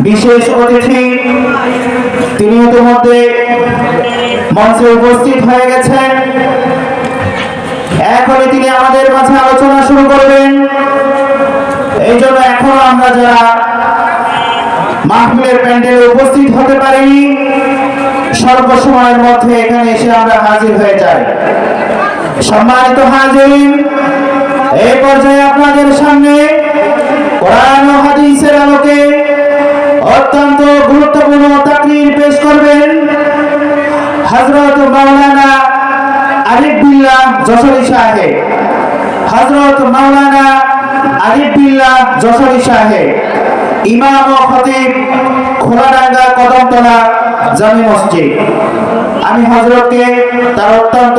বিশেষ অতিথি তিনি ইতিমধ্যে মঞ্চে উপস্থিত হয়ে গেছেন। এখনই তিনি আমাদের মাঝে আলোচনা শুরু করবেন। এই জন্য এখনো আমরা যারা মাহফিলের প্যান্ডেলে উপস্থিত হতে পারিনি, স্বল্প সময়ের মধ্যে এখানে এসে আমরা হাজির হয়ে যাই। সম্মানিত হাজিরিন, এই পর্যায়ে আপনাদের সামনে কোরআন ও হাদিসের আলোকে অত্যন্ত গুরুত্বপূর্ণ তাকরীর পেশ করবেন হযরত মাওলানা আরিফ বিল্লাহ যশোরী সাহেব। হযরত মাওলানা আরিফ বিল্লাহ যশোরী সাহেব, ইমাম ও খতিব, খোলাডাঙ্গা কদমতলা জামি মসজিদ। আমি হযরতকে তার অত্যন্ত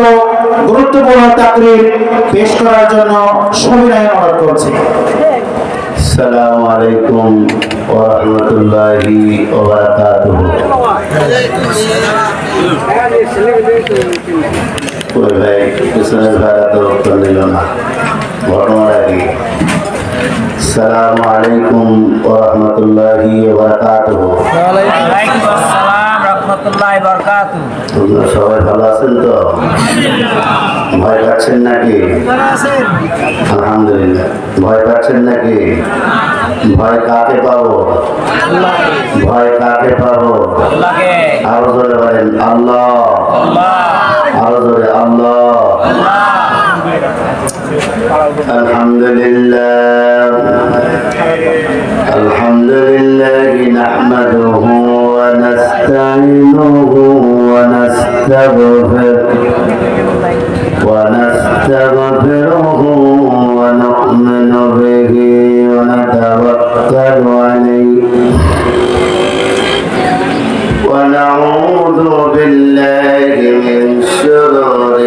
গুরুত্বপূর্ণ তাকরীর পেশ করার জন্য সবিনয়ে অনুরোধ করছি। আসসালামু আলাইকুম ওয়া রাহমাতুল্লাহি ওয়া বারাকাতুহু। ওই ভাই পিছনের ভাড়া তো উত্তর দিল না, ঘটনার আগে। আসসালামু আলাইকুম ওয়া রাহমাতুল্লাহি ওয়া বারাকাতুহু। ওয়ালাইকুম আসসালাম রাহমাতুল্লাহি ওয়া বারাকাতুহু। তোমরা সবাই ভালো আছেন তো? ভয় পাচ্ছেন নাকি? আলহামদুলিল্লাহ। ভয় পাচ্ছেন নাকি? ভয় কাকে পাবো? ভয় কাকে পাবো? আরো জোরে বলেন আল্লাহ। আরো জোরে আল্লাহ। আলহামদুলিল্লাহ। আলহামদুলিল্লাহ নাহমাদুহু ওয়া নাস্তাঈনুহু ওয়া নাস্তাগফিরুহু ونستغفره ونؤمن به ونتوكل عليه ونعوذ بالله من شرور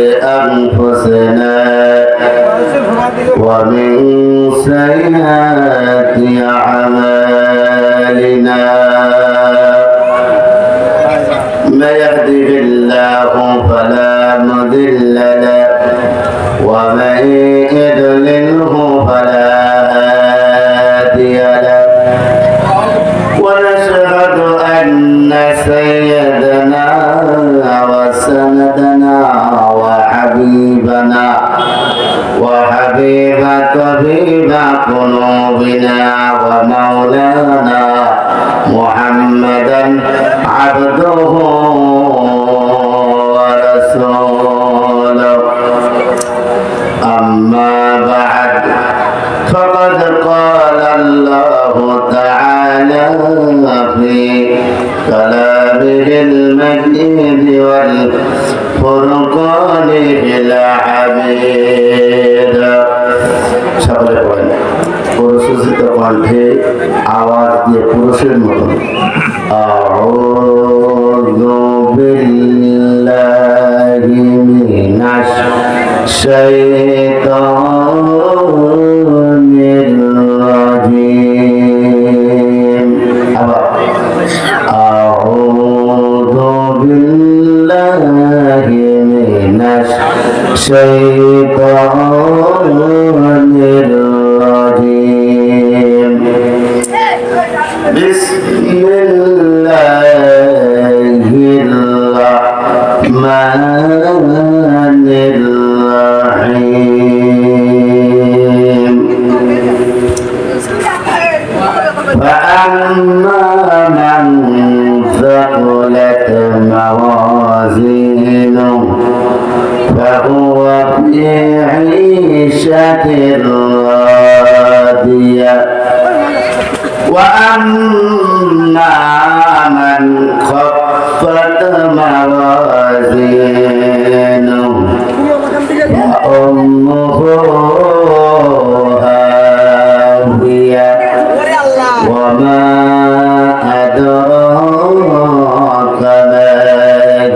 أنفسنا ومن سيئات أعمالنا من يهده الله فلا مضل له ومن يضلله فلا هادي له ونشهد أن سيدنا وسندنا وحبيبنا وحبيب طبيب قلوبنا ومولانا محمدا عبده ورسوله. أما بعد فقد قال الله تعالى في كلامه المجيد والفرقانه الحميد. সকলে বলেন পুরুষোচিত কণ্ঠে আওয়াজ দিয়ে পুরুষের মতন আউযু বিল্লাহি মিনাশ শাইতানির রাজিম। আবার আউযু বিল্লাহি মিনাশ শাইতানির রাজিম। বিসমিল্লাহির রাহমানির রাহিম। فأما من ثقلت موازينه فهو في عيشة راضية وأما من خفت موازينه فأمه هاوية وما أدراك ما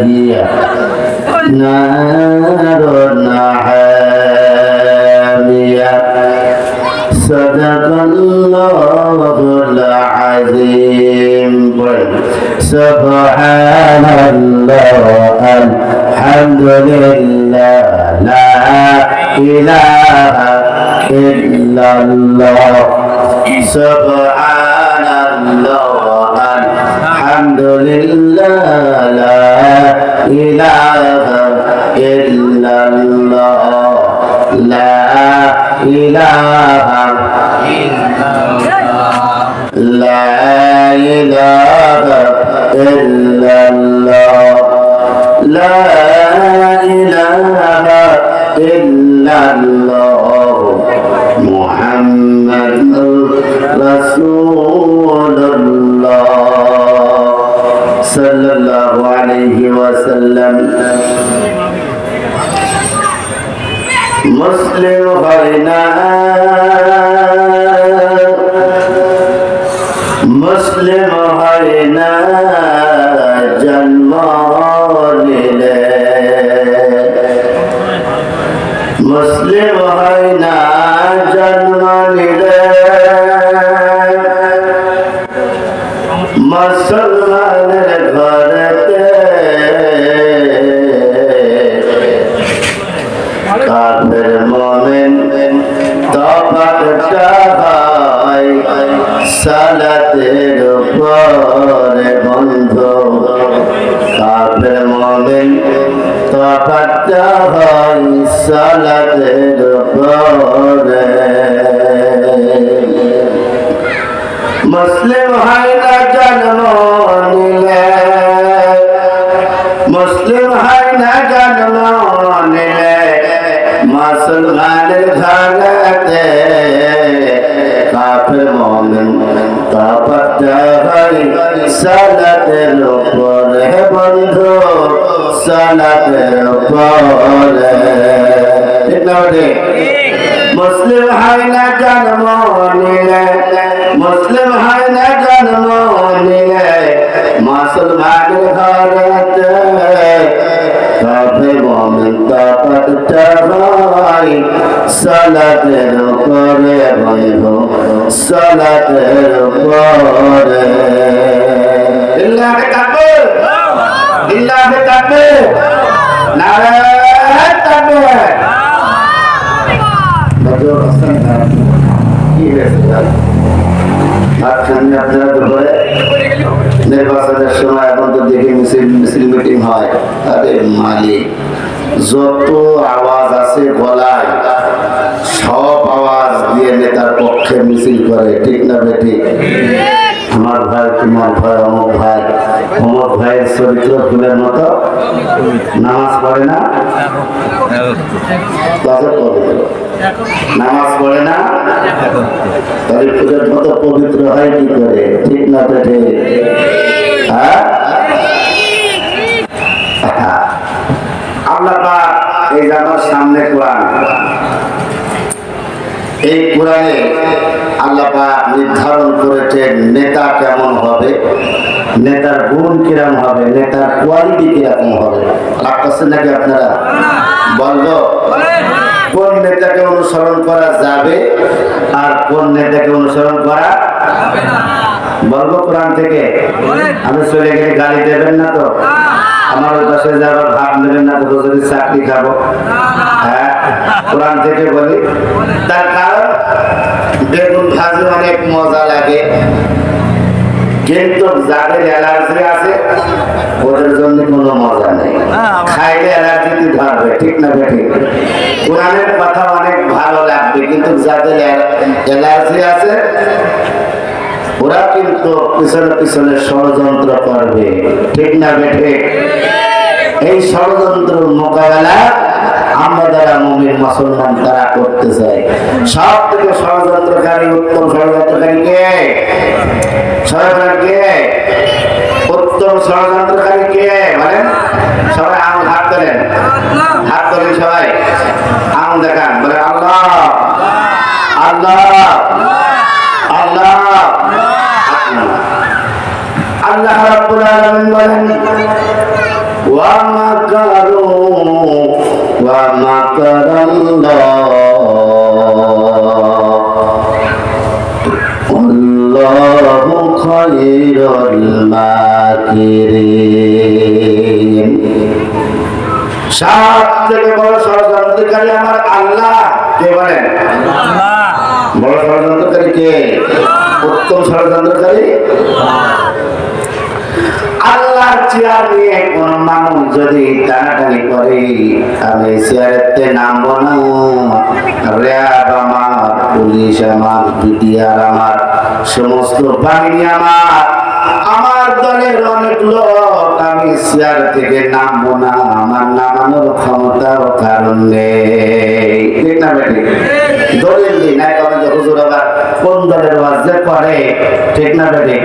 هي نار حامية. صدق الله العظيم. سبحان الله الحمد لله لا إله إلا الله সুবহানাল্লাহ আলহামদুলিল্লাহ লা ইলাহা ইল্লাল্লাহ লা ইলাহা لا إله إلا الله لا إله إلا الله محمد رسول الله صلى الله عليه وسلم مسلم হইনা মুসলিম হয় না জন্ম নিলে মুসলিম হয় না জন্ম নিলে মুসলমানের ঘরেতে কাফের মুমিন তফাৎটা হয় সালাতের উপরে বন্ধু কাফের মুমিন তফাৎটা হয় সালাতের উপরে মুসলিম হয় না জন্ম নিলে মুসলিম হয় না জন্ম নিলে মুসলমানের ঘরেতে কাফের মুমিন তফাৎটা হয় সালাতের উপরে বন্ধু সালাতের উপরে ঠিক না ঠিক মুসলিম হয় না জন্ম নিলে মুসলিম হয় না জন্ম নিলে মুসলমানের ঘরেতে কাফের মুমিন তফাৎটা হয় সালাতের উপরে বন্ধু সালাতের উপরে লিল্লাহি তাকবীর লিল্লাহি তাকবীর নারে তাকবীর নজর হাসান কি হয়েছে আপনারা দুপুরে নির্বাচনের সময় এখন তো দেখি মিছিল মিটিং হয় তাদের মালিক যত আওয়াজ আছে গলায় সব আওয়াজ দিয়ে নেতার পক্ষে মিছিল করে ঠিক না বেঠিক আমার ভাই তোমার ভাই অমুক ভাইয়ের চরিত্র ফুলের মতো নামাজ পড়ে না নামাজ পড়ে না তাহলে ফুলের মতো পবিত্র হয় কি করে ঠিক না বেঠে হ্যাঁ আল্লাহ পাক এই জানার সামনে কোরআন এই কোরআনে আল্লাহ পাক নির্ধারণ করেছেন নেতা কেমন হবে নেতার গুণ কিরকম হবে নেতার কোয়ালিটি কিরকম হবে লাগতেছে নাকি আপনারা বলবো কোন নেতাকে অনুসরণ করা যাবে আর কোন নেতাকে অনুসরণ করা বলবো কোরআন থেকে আমি চলে গেলে গালি দেবেন না তো আমার পাশে যাবার ভাব নেবেন না তো যদি চাকরি খাবো হ্যাঁ কোরআন থেকে বলি তার কারণ বেগুন ভাজি অনেক মজা লাগে কিন্তু যাদের অ্যালার্জি আছে ওদের জন্য কোনো মজা নেই খাইলে অ্যালার্জি ধরবে ঠিক না ঠিক কোরআনের কথা অনেক ভালো লাগবে কিন্তু যাদের অ্যালার্জি আছে ওরা কিন্তু পিছনে পিছনে ষড়যন্ত্র করবে ঠিক না বেঠে এই ষড়যন্ত্র মোকাবেলা আমরা যারা মুমিন মুসলমান তারা করতে চাই সব থেকে ষড়যন্ত্রকারী উত্তম ষড়যন্ত্রকারী কে উত্তম ষড়যন্ত্রকারী কে বলেন সবাই হাত তোলেন সবাই আম দেখান বলে আল্লাহ আল্লাহ আল্লাহ আল্লাহ রাব্বুল আলামিন বলেন ওয়া মাকারু ওয়া মাকারাল্লাহ আল্লাহু খায়রুল মাকিরিন সব থেকে বড় ষড়যন্ত্রকারী আমার আল্লাহ কে বলেন আল্লাহ বড় ষড়যন্ত্রকারী কে? উত্তম ষড়যন্ত্রকারী। আল্লাহর চেয়ার নিয়ে কোন মানুষ যদি টানাটানি করে, আমি চেয়ারেতে নামবো না। র্যাব আমার, পুলিশ আমার, বিডিআর আমার, সমস্ত বাহিনী আমার দলের অনেক লোক, আমি চেয়ার থেকে নামবো না। আমার নামানোর ক্ষমতাও কারণ নেই। ঠিক না বেটি? দলিল দিই না কবে যে হুজুর আবার কোন দলের ওয়াজ করে। ঠিক না বেটি?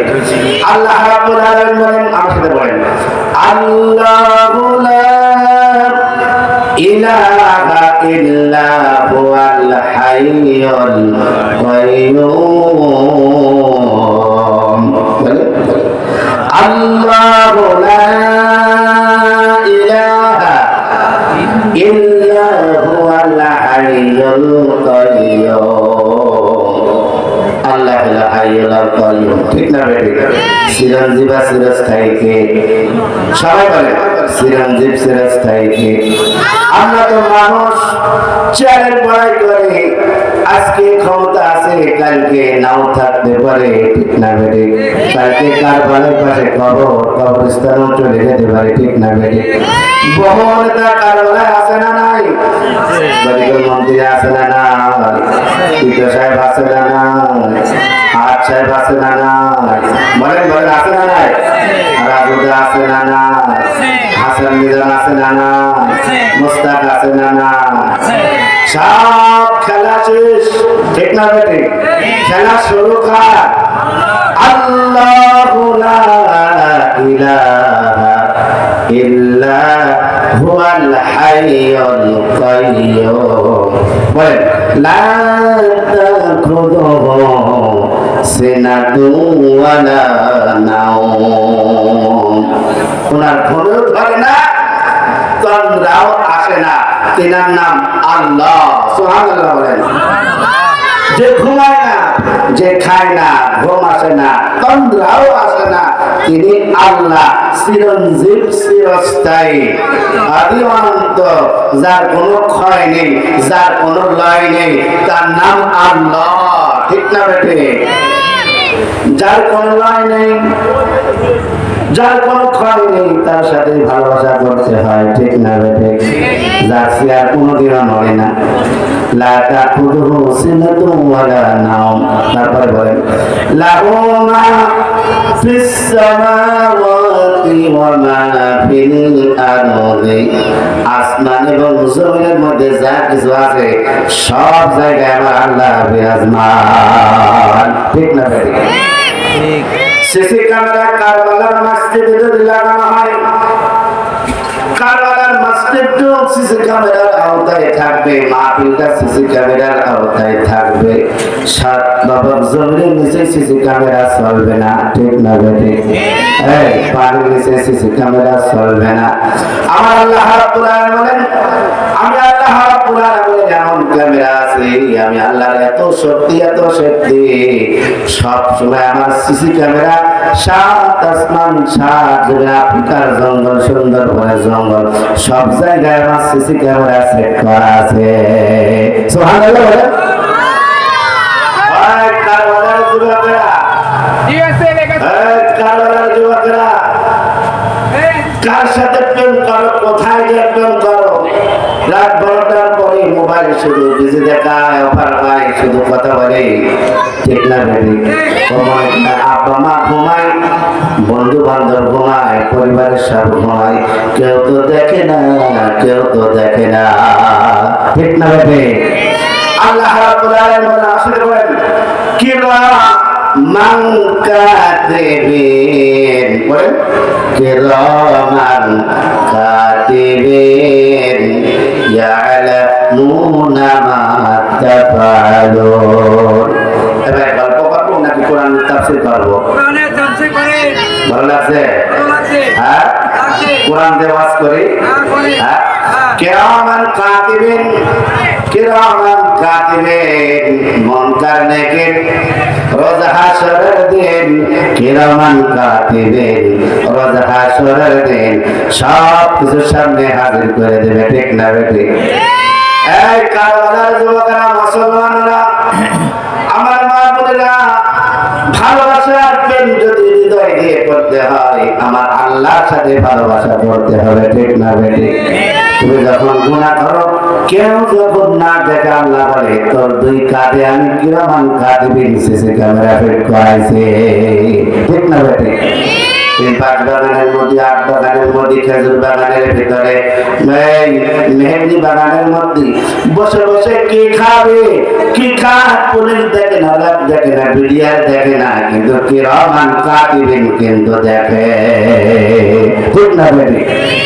আল্লাহ রাব্বুল আলামিন বলেন, আমার সাথে বলেন, আল্লাহু লা ইলাহা ইল্লা হুয়াল হাইয়ুল কাইয়্যুম। আল্লাহু লা ইলাহা ইল্লা হুয়াল হাইয়ুল কাইয়্যুম। আল্লাহ হাইয়ুল কাইয়্যুম। ঠিক না বেটি? চিরঞ্জীব চিরস্থায়ী কে? সবাই বলে চিরঞ্জীব চিরস্থায়ী কে? আমরা তো মানুষ, চেয়ারের বড়াই করে, আজকে ক্ষমতা আছে, কালকে নাও থাকতে পারে। ঠিক না বেটি? কালকে কারবালার পাশে কবরস্থানও চলে যেতে পারে। ঠিক না বেটি? বহু নেতা কারবালায় আছে না নাই? মেডিকেল মন্ত্রী আছে না নাই? টিটো সাহেব আছে না নাই? আট সাহেব আছে না নাই? বলেন বলেন, আছে না নাই? রাজুদা আছে না নাই? হাসান মিজান আছে না নাই? মুস্তাক আছে না নাই? সব খেলা শেষ। ঠিক না বেটি? খেলা শুরু কর। আল্লাহু লা ইলাহা ইল্লা হুয়াল হাইয়ুল কাইয়্যুম। বলেন, লা তাখুযুহু সিনাতুন ওয়ালা নাওম। ওনার ঘুমও ধরে না, তন্দ্রাও আসে না। তিনার নাম আল্লাহ। সুবহানাল্লাহ বলেন। যে ঘুমায় না, যে খায় না, ঘুম আসে না, তন্দ্রাও আসে না, তিনি আল্লাহ, চিরঞ্জীব চিরস্থায়ী, আদি অনন্ত, যার কোনো ক্ষয় নেই, যার কোনো লয় নেই, তার নাম আল্লাহ। ঠিক না বেটে? যার কোনো লয় নেই, যার কোনো ক্ষয় নেই, তার সাথে ভালোবাসা করতে হয়। ঠিক না বেটে? যার চেয়ার কোনোদিনও নড়ে না। লা তাখুযুহু সিনাতুন ওয়ালা নাওম। তারপরে বলেন, লাহু মা ফিস সামাওয়াতি ওয়া মা ফিল আরদি। আসমান এবং জমিনের মধ্যে যা কিছু আছে, সব জায়গায় আমার আল্লাহ বিরাজমান। ঠিক না বেটে? ঠিক। সিসি ক্যামেরা কারবালার মসজিদে যদি লাগানো হয়, কারবালার মসজিদও সিসি ক্যামেরার আওতায় থাকবে, মাহফিলটা সিসি ক্যামেরার আওতায় থাকবে। সাত বাবার জমির নিচে সিসি ক্যামেরা চলবে না। ঠিক না বেটি? এই পানির নিচে সিসি ক্যামেরা চলবে না। আমার আল্লাহ রাব্বুল আলামিন বলেন, আমি আল্লাহ রাব্বুল আলামিন এমন ক্যামেরা আছে, আমি আল্লাহর এত শক্তি, এত শক্তি, সব সময় আমার সিসি ক্যামেরা সাত আসমান, সাত জমিন, আফ্রিকার জঙ্গল, সুন্দরবনের জঙ্গল, সব জায়গায় আমার সিসি ক্যামেরা সেট করা আছে। সুবহানাল্লাহ বলেন। ওই কারবালার যুবকেরা, কারবালার যুবকেরা, কার সাথে প্রেম করো, কোথায় গিয়ে প্রেম করো? রাত 12টার পরে মোবাইল শুধু বিজি দেখায়, অফার পায়, শুধু কথা বলে। ঠিক না বেটি? আব্বা মা ঘুমায়, বন্ধু বান্ধব ঘুমায়, পরিবারের সব ঘুমায়, কেউ তো দেখে না, কেউ তো দেখে না। ঠিক না বেটি? আল্লাহ রাব্বুল আলামিন আসলে বলেন, কিরামান কাতিবিন। বলেন, কিরামান কাতিবিন ইয়ালামুনা মা তাফআলুন। এবার গল্প করবো নাকি কোরআন তাফসীর করবো? ভালো লাগছে? হ্যাঁ, কোরআন দিয়ে ওয়াজ করি। হ্যাঁ, কিরামান কাতিবিন, কিরামান কাতিবিন, মুনকার নেকির রোজ হাশরের দিন, কিরামান কাতিবিন, রোজ হাশরের দিন সব কিছু সামনে হাজির করে দেবে। ঠিক না বেটি? এই কারবালার যুবকেরা, মুসলমানরা, আমার মা বোনেরা, প্রেম যদি হৃদয় দিয়ে করতে হয়, আমার আল্লাহর সাথে ভালোবাসা করতে হবে, ঠিক না বেটি? তুমি যখন গুনাহ করো, কেউ যখন না দেখে, আল্লাহ বলে তোর দুই কাঁধে আমি কিরামান কাতিবিন সিসি ক্যামেরা ফিট করাইছি, ঠিক না বেটি? এই পাঁচ বাগানের মধ্যে, আট বাগানের মধ্যে, খেজুর বাগানের ভিতরে, মেহেন্দি বাগানের মধ্যে বসে বসে কি খাবে, কি খায়, পুলিশ দেখে না, ল্যাব দেখে না, বিডিআর দেখে না, কিন্তু কিরামান কাতিবিন কিন্তু দেখে, ঠিক না বেটি?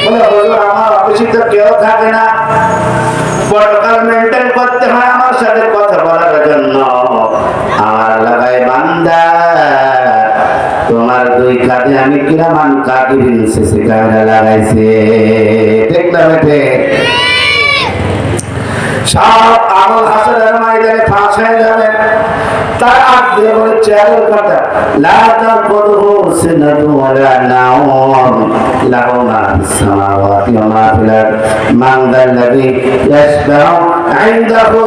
বলে হুজুর আমার অফিসে তো কেউ থাকে না, প্রটোকল মেনটেন করতে হয় আমার সাথে কথা বলার জন্য। আমার লাগাই বান্দা, তোমার দুই কাঁধে আমি কিরামান কাতিবিন সিসি ক্যামেরা লাগাইছি, ঠিক না বেটে? সব আমল হাসরের ময়দানে ফাঁস হয়ে যাবে। তার আগ দিয়ে বলে চেয়ারের কথা, লা তাকুদহু সিনাতু ওয়ালা নাওম, লাহু মা ফিস সামাওয়াতি ওয়া মা ফিল আরদ, মান যাল্লাযী ইয়াশফাউ ইনদাহু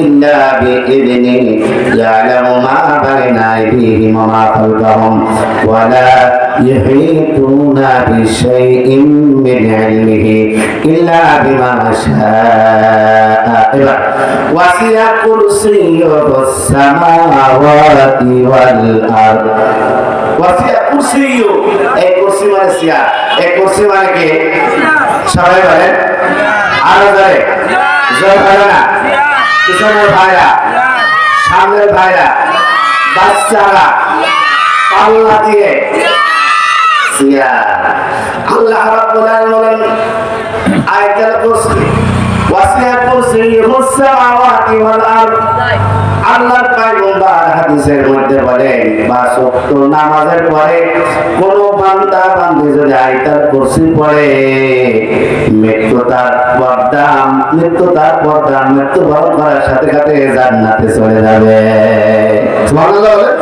ইল্লা বিইذনিহি, ইয়ালামু মা বাইনা আইদিহিম ওয়া মা খালফাহুম, ওয়া লা ইউহীতুনা বিশাইইন মিন ইলমিহি ইল্লা বিমা শাআ। এবার ওয়াসিয়া কুরসিয়ুহুস সামাওয়াতি ওয়াল আরদ। ওয়াসিয়া কুরসিয়্যু, এই কুরসি মানে চেয়ার, এই কুরসি মানে কি? সবাই বলেন, আরো ধরে জোর হবে না? পিছনের ভাইরা, সামনের ভাইরা, বাচ্চারা, পাল্লা দিয়ে চেয়ার। আল্লাহ রাব্বুল আলামিন বলেন আয়াতুল কুরসি, ওয়াসিয়া কুরসিয়ুহুস সামাওয়াতি ওয়াল আরদ। আল্লাহর পয়গম্বর হাদিসের মধ্যে বলেন, পাঁচ ওয়াক্ত নামাজের পরে কোন বান্দা বান্দি যদি আয়াতুল কুরসি পড়ে, মৃত্যু তার পর্দা মৃত্যুবরণ করার সাথে সাথে জান্নাতে চলে যাবে। সুবহানাল্লাহ বলেন।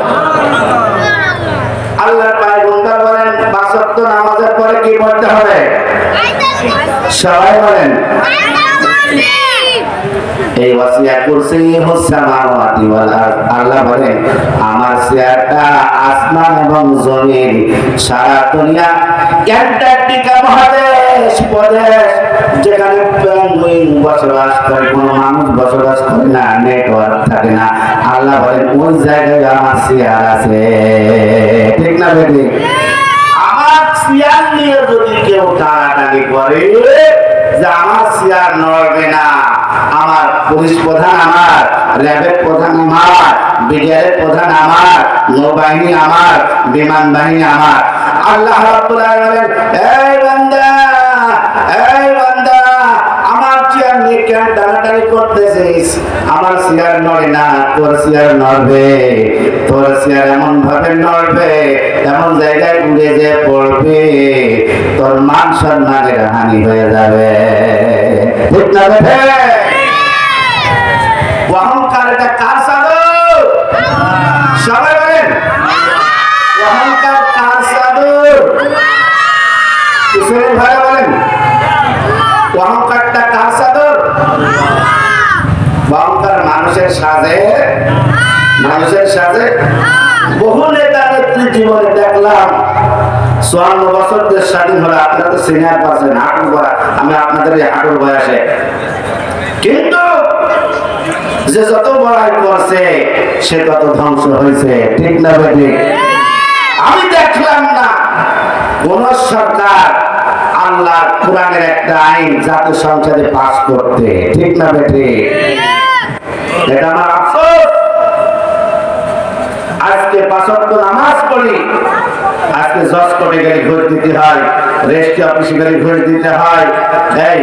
আল্লাহর পয়গম্বর বলেন, পাঁচ ওয়াক্ত নামাজের পরে কি পড়তে হবে? সবাই বলেন, এই ওয়াসিয়া কুরসিয়ুহুস সামাওয়াতি ওয়াল আরদ। আল্লাহ বলেন আমার চেয়ারটা আসমান এবং জমিন, সারা দুনিয়া, অ্যান্টার্কটিকা মহাদেশ প্রদেশ, যেখানে পেঙ্গুইন বসবাস করে, কোনো মানুষ বসবাস করে না, নেটওয়ার্ক থাকে না, আল্লাহ বলেন ওই জায়গায় আমার চেয়ার আছে, ঠিক না বেটি? আমার চেয়ার নিয়ে যদি কেউ টানাটানি করে যে আমার চেয়ার নড়বে না, আমার পুলিশ প্রধান আমার, র্যাবের প্রধান আমার, বিডিআরের প্রধান আমার, নৌবাহিনী আমার, বিমান বাহিনী আমার, আল্লাহ রাব্বুল আলামিন এই বান্দা, এই বান্দা, আমার চেয়ার নিয়ে কেন টানাটানি করতেছিস? আমার চেয়ার নড়ে না, তোর চেয়ার নড়বে, তোর চেয়ার এমন ভাবে নড়বে, এমন জায়গায় উড়ে যে পড়বে, তোর মান সম্মানের হানি হয়ে যাবে, ঠিক না বেঠে? অহংকার এটা কার চাদর? সবাই বলেন, অহংকার কার চাদর? কিশোরের ভাই বলেন, অহংকারটা কার চাদর? অহংকার মানুষের সাজে, মানুষের সাজে। বহু নেতা নেত্রী জীবনে দেখলাম 54 বছর দেশ স্বাধীন হলো, আপনারা তো সিনিয়র পাচ্ছেন, হাঁটুর করা, আমি আপনাদের এই হাঁটুর বয়সে, কিন্তু যে যত বড়াই করছে সে তত ধ্বংস হয়েছে, ঠিক না বেটি? আমি দেখলাম না কোন সরকার আল্লাহর কোরআনের একটা আইন জাতীয় সংসদে পাস করতে, ঠিক না বেটি? এটা আমার আফসোস। আজকে পাঁচ ওয়াক্ত নামাজ পড়ি, আজকে জজ কোর্টে গেলে ঘুষ দিতে হয়, রেজিস্ট্রি অফিসে গেলে ঘুষ দিতে হয়, এই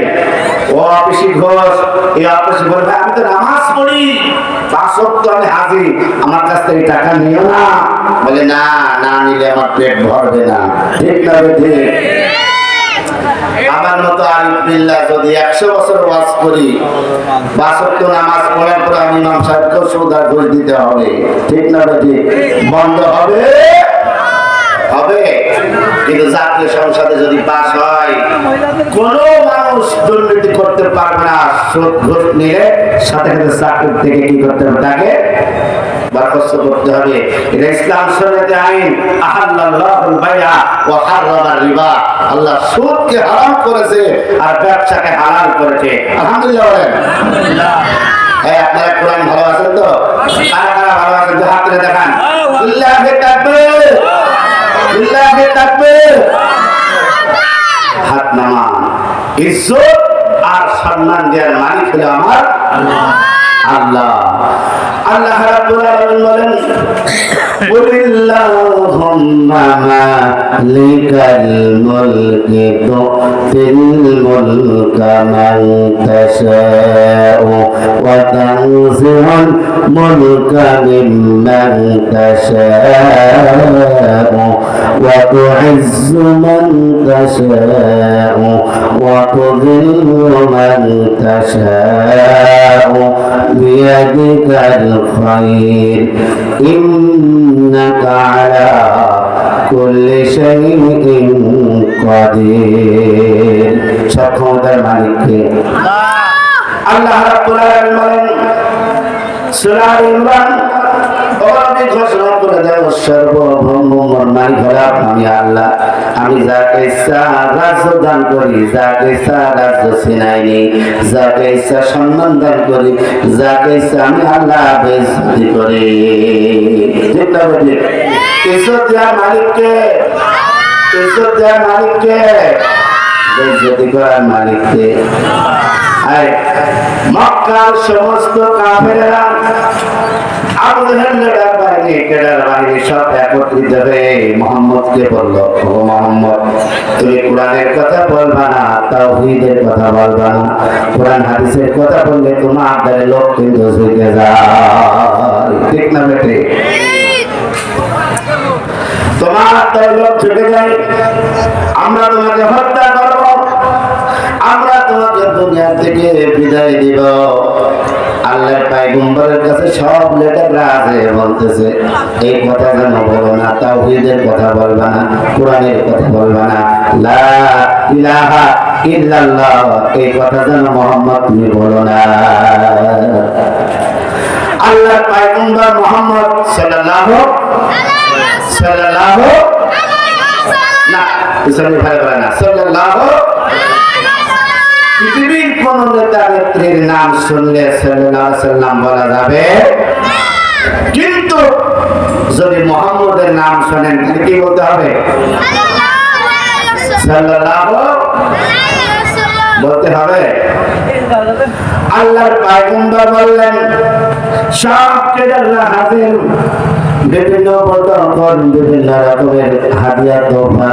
ও অফিসে ঘুষ, এই অফিসে বলবে আমি তো নামাজ পড়ি, পাঁচ ওয়াক্ত আমি হাজির, আমার কাছ থেকে টাকা নিও না। বলে না, না নিলে আমার পেট ভরবে না, ঠিক না বেটি? আমার মতো আলিফ বিল্লাহ যদি 100 বছর ওয়াজ করি, 5 ওয়াক্ত নামাজ পড়ার পর আমি ইমাম সাহেবকে সুদা ঘুষ দিতে হবে, ঠিক না বেটি? বন্ধ হবে, হবে। কিন্তু জাতীয় সংসদে যদি পাস হয়, কোন মানুষ দুর্নীতি করতে পারবে না, সুদ ঘুষ নিলে সাথে সাথে চাকরি থেকে কি করতে হবে, তাকে বরখাস্ত করতে হবে। এটা ইসলাম শরীয়তে আইন। আহাল্লাল্লাহুল বাইআ ওয়া হাররামার রিবা। আল্লাহ সুদকে হারাম করেছে আর ব্যবসাকে হালাল করেছে। আলহামদুলিল্লাহ বলেন। আপনারা কোরআন ভালোবাসেন তো? কারা কারা ভালোবাসেন তো হাত তুলে দেখান। লিল্লাহি তাকবীর, লিল্লাহি তাকবীর। হাত নামান। ইজ্জত আর সম্মান দেওয়ার মালিক হলো আমার আল্লাহ। আল্লাহ রাব্বুল আলামিন বলেন, কুলিল্লাহুম্মা মালিকাল মুলকি তুতিল মুলকা মান তাশাউ ওয়া তানজিউল মুলকা মিম্মান তাশাউ ওয়া তু'ইজ্জু মান তাশাউ ওয়া তুযিল্লু মান তাশাউ বিয়াদিকাল খায়র ইন্নাকা আলা কুল্লি শাইইন কাদির। সক্ষমতার মালিক কে? আল্লাহ রাব্বুল আলামিন বলেন সূরা ইমরান ওভাবে ঘোষণা করে দেন, সর্বভৌমর মালিক হলাম আমি আল্লাহ। আমি যাকে ইচ্ছা রাজ্য দান করি, যাকে ইচ্ছা রাজ্য ছিনাই নেই, যাকে ইচ্ছা সম্মান দান করি, যাকে ইচ্ছা আমি আল্লাহ বেইজ্জতি করি। ঠিক না বুঝলি? ইজ্জত দেওয়ার মালিককে, ইজ্জত দেওয়ার মালিককে, বেইজ্জতি করার মালিককে। মক্কার সমস্ত কাফেররা আবু জাহেলের বাহিনী, কেডার বাহিনী সব একত্রিত হয়ে মুহাম্মদকে বলল, ও মুহাম্মদ, তুমি কোরআনের কথা বলবা না, তাওহীদের কথা বলবা না। কোরআন হাদিসের কথা বললে তোমার দ্বারে লোক কিন্তু ঝুঁকে যায়। ঠিক না বেটে? তোমার দ্বারে লোক ঝুঁকে যায়। আমরা তোমাকে হত্যা করব, আমরা তোমাকে দুনিয়া থেকে বিদায় দিব। আল্লাহর পয়গম্বরের কাছে সব লেটাররা আছে, বলতেছে এই কথা যেন বলো না, তাওহীদের কথা বলবা না, কোরআনের কথা বলবা না, লা ইলাহা ইল্লাল্লাহ এই কথা যেন মুহাম্মদ তুমি বলো না। আল্লাহর পয়গম্বর মুহাম্মদ সাল্লাল্লাহু না ইসলামী ভাই বলে না সাল্লাল্লাহু। পৃথিবীর কোন নেতা নেত্রীর নাম শুনলে সাল্লাল্লাহু আলাইহি সাল্লাম বলা যাবে, কিন্তু যদি মুহাম্মদের নাম শুনেন তাহলে কি বলতে হবে? সাল্লাল্লাহু বলতে হবে। আল্লাহর পয়গম্বর বললেন সব কেদাররা হাজির, বিভিন্ন বর্তমান বিভিন্ন রকমের হাদিয়া তোফা।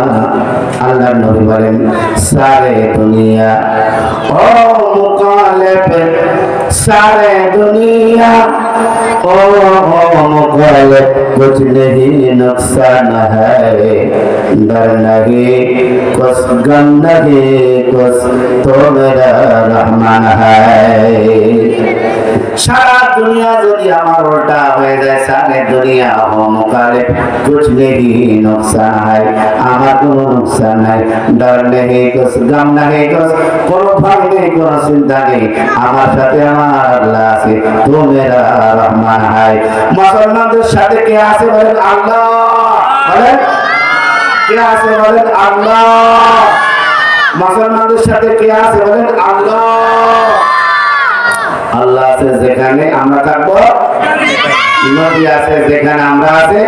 আল্লাহর নবী বলেন সারে দুনিয়া ও মুকালেব, সারে দুনিয়া ও মুকালেব, कुछ नहीं नुकसान है, डर नहीं कुछ गम नहीं कुछ तो मेरा रहमान है। সারা দুনিয়া যদি আমার উল্টা হয়ে যায়, সারে দুনিয়া ও মুকালিব, कुछ नहीं नुकसान है, আমার কোনো নুকসান নাই, ডর নেই কুছ গম নেই কুছ, কোনো ভয় নেই কোনো চিন্তা নেই, আমার সাথে আমার আল্লাহ আছে, তো মেরা রহমান है। মুসলমানদের সাথে কে আছে বলেন? আল্লাহ। বলেন কে আছে? বলেন আল্লাহ। মুসলমানদের সাথে কে আছে? বলেন আল্লাহ। আল্লাহ আছে যেখানে আমরা থাকবো, নবী আছে যেখানে আমরা আছে,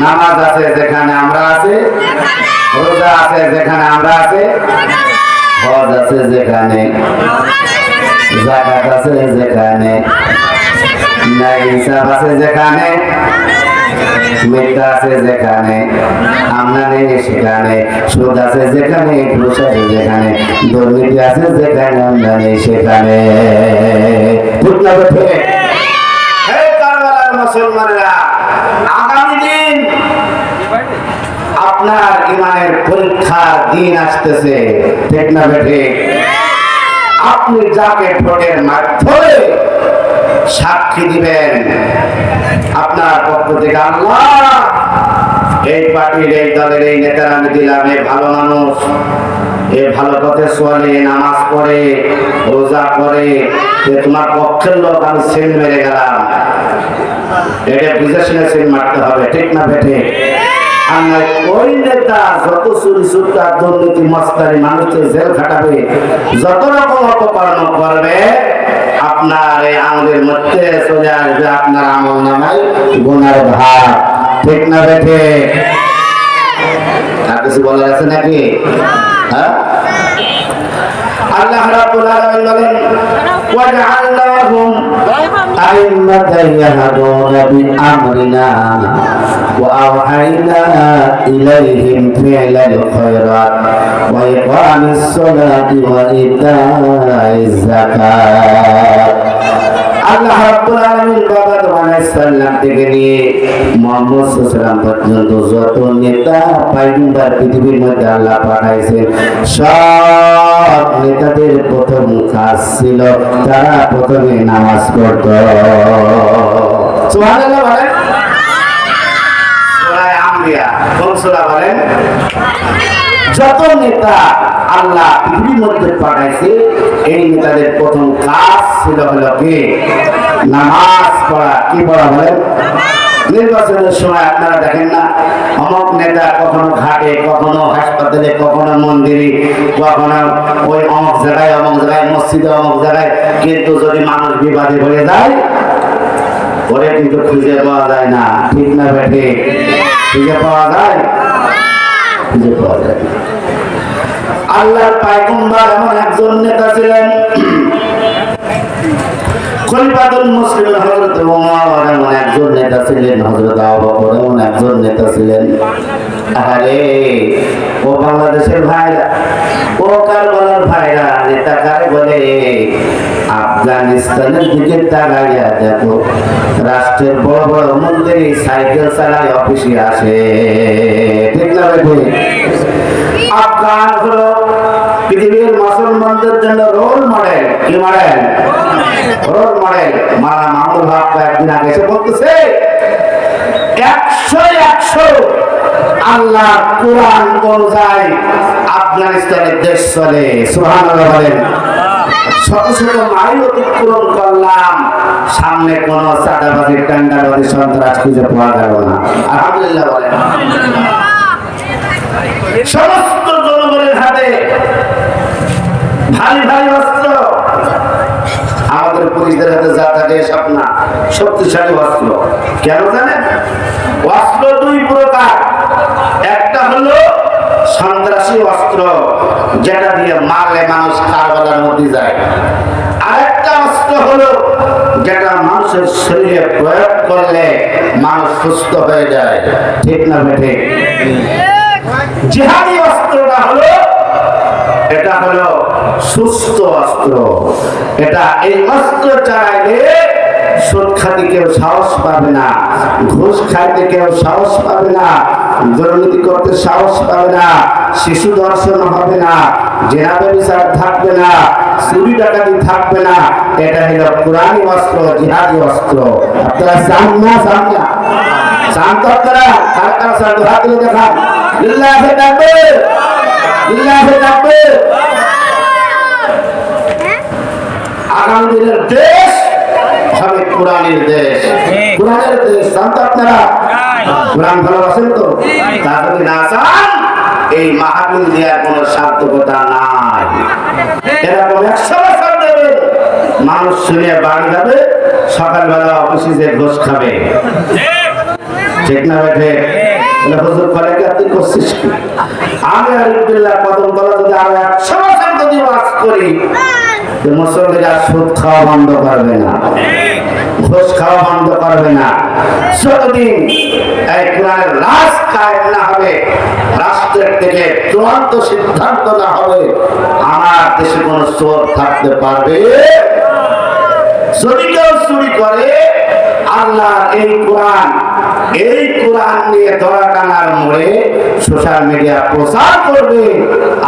নামাজ আছে যেখানে আমরা আছে, রোজা আছে যেখানে আমরা আছে, হজ আছে যেখানে, যাকাত আছে যেখানে, ন্যায় হিসাব আছে যেখানে, মিথ্যা আছে যেখানে, আমদানি সেখানে, সুদ আছে যেখানে, ঘুষ আছে যেখানে, দুর্নীতি আছে যেখানে, আমদানি সেখানে। মুসলমানেরা, আগামী দিন আপনার ইমানের পরীক্ষার দিন আসতেছে, ঠিক না বেঠে? আপনি যাকে ভোটের মাধ্যমে সাক্ষী দিবেন, আপনার পক্ষ থেকে আল্লাহ এই পার্টির এই দলের এই নেতার আমি দিলাম, এই ভালো মানুষ, এই ভালো পথে চলে, নামাজ পড়ে, রোজা করে, তোমার পক্ষের লোক, আমি সেল মেরে গেলাম। এটা বুঝে শুনে সিল মারতে হবে, ঠিক না বেঠে? আর নয় ওই নেতা যত চুরি চুরটা দুর্নীতি মস্তারি মানুষকে জেল খাটাবে, যত রকম অপকর্ম করবে, আপনার এই আঙুলের মধ্যে চলে আসবে আপনার আমল নামায় গুনার ভাগ, ঠিক না বেঠে? আর কিছু বলার আছে নাকি? হ্যাঁ, আল্লাহ রাব্বুল আলামিন বলেন ওয়াজআলনাহুম আইম্মাতান ইয়াহদুনা বিআমরিনা ওয়া আওহাইনা ইলাইহিম ফি'লাল খায়রাত ওয়া ইকামিস সালাতি ওয়া ইতাইজ যাকাত। আল্লাহ রাব্বুল আলামিন বাবা আদম আলাইহিস সালাম থেকে নিয়ে মুহাম্মদ সাল্লাল্লাহু আলাইহি ওয়াসাল্লাম পর্যন্ত যত নেতা পয়গম্বর পৃথিবীর মধ্যে আল্লাহ পাঠাইছেন, সব নেতাদের প্রথম কাজ ছিল তারা প্রথমে নামাজ পড়ত। সুবহানাল্লাহ বলেন। সূরা আম্বিয়া কোন সূরা বলেন? যত নেতা আল্লাহ পৃথিবীর মধ্যে পাঠাইছে, এই নেতাদের প্রথম কাজ ছিল হলো কি? নামাজ পড়া। কি পড়া বলেন? নির্বাচনের সময় আপনারা দেখেন না, অমুক নেতা কখনো ঘাটে, কখনো হাসপাতালে, কখনো মন্দিরে, কখনো ওই অমুক জায়গায়, মসজিদে, অমুক জায়গায়, কিন্তু যদি মানুষ বিবাদে হয়ে যায় ওরে কিন্তু খুঁজে পাওয়া যায় না, ঠিক না বেঠে? খুঁজে পাওয়া যায়? খুঁজে পাওয়া যায়। আল্লাহর পয়গম্বর এমন একজন নেতা ছিলেন, খলিফাতুল মুসলিমিন হযরত ওমর এমন একজন নেতা ছিলেন, হযরত আবু বকর এমন একজন নেতা ছিলেন। আরে ও বাংলাদেশের ভাইরা, ও কারবালার ভাইরা, নেতা কারে বলে? আফগানিস্তানের দিকে তাকাইয়া দেখো, রাষ্ট্রের বড় বড় মন্ত্রী সাইকেল চালায় অফিসে আসে, ঠিক না ভাই? আফগান হলো পৃথিবীর মুসলমানদের জন্য রোল মডেল। কি মডেল? Role model. মাওলানা মামুনুল হক একদিন আগে এসে বলতেছে 100 আল্লাহ কোরআন অনুযায়ী আফগানিস্তানের দেশ চলে। সুবহানাল্লাহ বলেন। শত শত মাইল অতিক্রম করলাম, সামনে কোন চাঁদাবাজি, টেন্ডারবাজি, সন্ত্রাস খুঁজে পাওয়া গেল না। আলহামদুলিল্লাহ বলেন। সমস্ত জনগণের হাতে ভারী ভারী অস্ত্র। আমাদের পুলিশদের হাতে যা থাকে সব না, শক্তিশালী অস্ত্র। কেন জানেন? অস্ত্র দুই প্রকার। একটা হলো সন্ত্রাসী অস্ত্র, যেটা দিয়ে মারলে মানুষ কারবালার মধ্যে যায়। আরেকটা অস্ত্র হলো যেটা মানুষের শরীরে প্রয়োগ করলে মানুষ সুস্থ হয়ে যায়, ঠিক না বেঠে? জিহাদি অস্ত্রটা হলো, এটা হলো সুস্থ অস্ত্র। এটা এই অস্ত্র চালাইলে সুদ খাইতে কেউ সাহস পাবে না, ঘুষ খাইতে কেউ সাহস পাবে না, দুর্নীতি করতে সাহস পাবে না, শিশু ধর্ষণ হবে না, জেনা ব্যভিচার থাকবে না, চুরি ডাকাতি থাকবে না। এটা হলো কোরআনী অস্ত্র, জিহাদি অস্ত্র। আপনারা চান না? চান না? চান তো আপনারা? কার কার চান? হাত তুলে দেখান। লিল্লাহি তাকবীর, লিল্লাহি তাকবীর। আগামী দিনের দেশ হবে কোরআনের দেশ, কোরআনের দেশ। জান তো আপনারা? কোরআন ভালোবাসেন তো? তা যদি না চান, এই মাহফিল দেওয়ার কোনো সার্থকতা নাই। এরকম 100 বছর দেবে, মানুষ শুনে বাড়ি যাবে, সকালবেলা অফিসে যে ঘুষ খাবে, ঠিক না বেঠে? হুজুর বলে কি আপনি করছিস কি? আমি আলহামদুলিল্লাহ কদম তলা যদি আরো 100 বছর যদি ওয়াজ করি, মুসলমানরা সুদ খাওয়া বন্ধ করবে না, ঘুষ খাওয়া বন্ধ করবে না। যতদিন এই কোরআনের রাজ কায়েম না হবে, রাষ্ট্রের থেকে চূড়ান্ত সিদ্ধান্ত না হবে, আমার দেশে কোনো চোর থাকতে পারবে? যদি কেউ চুরি করে, আল্লাহর এই কোরআন নিয়ে ধরা টানার মোড়ে সোশ্যাল মিডিয়া প্রচার করবে,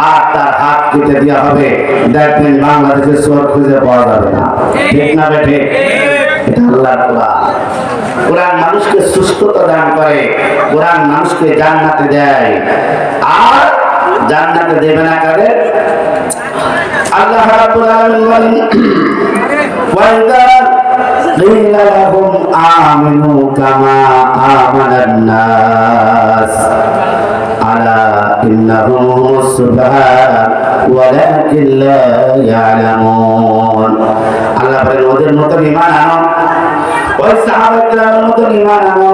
আর তার হাত কেটে দেওয়া হবে। দেখবেন বাংলাদেশের চোর খুঁজে পাওয়া যাবে না, ঠিক না বেঠে? এটা আল্লাহর কোরআন। কোরআন মানুষকে সুস্থতা দান করে, কোরআন মানুষকে জান্নাতে দেয়। আর জান্নাতে দেবে না কারে? আল্লাহ রাব্বুল আলামিন বলেন, ওয়াইদা قيل لهم আমিনু কামা আমানান নাস আলা ইন্নাহুম হুমুস সুফাহা ওয়ালাকিন লা ইয়ালামুন। আল্লাহ বলেন ওদের মতো ঈমান আনো, ওই সাহাবাদের মতো ঈমান আনো,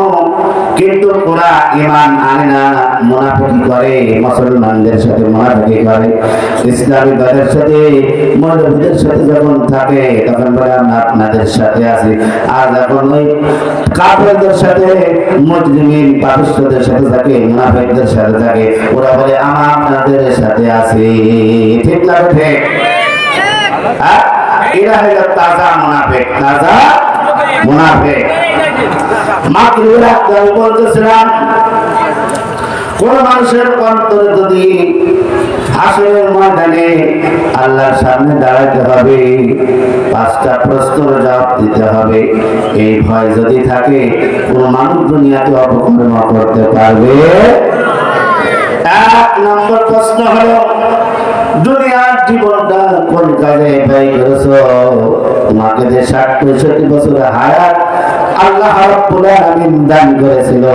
কিন্তু ওরা ঈমান আনে না, মুনাফিকি করে, মুসলমানদের সাথে মুনাফিকি করে, ইসলামী দলের সাথে মৌলবীদের সাথে যখন থাকে তখন বলে আমরা আপনাদের সাথে আছি, আর যখন ওই কাফেরদের সাথে মুজরিমিন পাপিষ্ঠদের সাথে থাকে, মুনাফিকদের সাথে থাকে, ওরা বলে আমরা আপনাদের সাথে আছি। ঠিক না ঠিক? হ্যাঁ, এরা হলো তাজা মুনাফিক, তাজা মুনাফিক। মাগরিবের আগে আমি বলতেছিলাম কোন মানুষের অন্তরে যদি হাসরের ময়দানে আল্লাহর সামনে দাঁড়াতে হবে, 5টা প্রশ্নের জবাব দিতে হবে, এই ভয় যদি থাকে কোন মানুষ দুনিয়াতে অপকর্ম করতে পারবে? 1 নম্বর প্রশ্ন হলো দুনিয়ার জীবনটা কোন কাজে ব্যয় করেছো? তোমাকে যে 60-65 বছর হায়াত আল্লাহ রাব্বুল আলামিন দান করেছিল,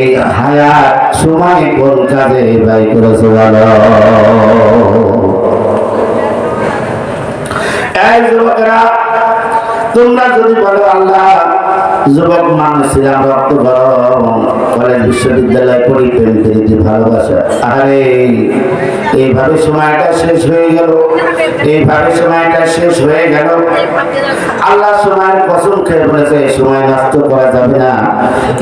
এই হায়াত সময় কোন কাজে ব্যয় করেছো বলো? এই যুবকেরা, তোমরা যদি বলো আল্লাহ যুবক মানুষ ছিলাম, রক্ত গরম, কলেজ বিশ্ববিদ্যালয় পড়ি, প্রেম প্রীতি ভালোবাসা, আরে এইভাবে সময়টা শেষ হয়ে গেল, এইভাবে সময়টা শেষ হয়ে গেল। আল্লাহ সময়ের কসম খেয়ে বলেছে এই সময় নষ্ট করা যাবে না,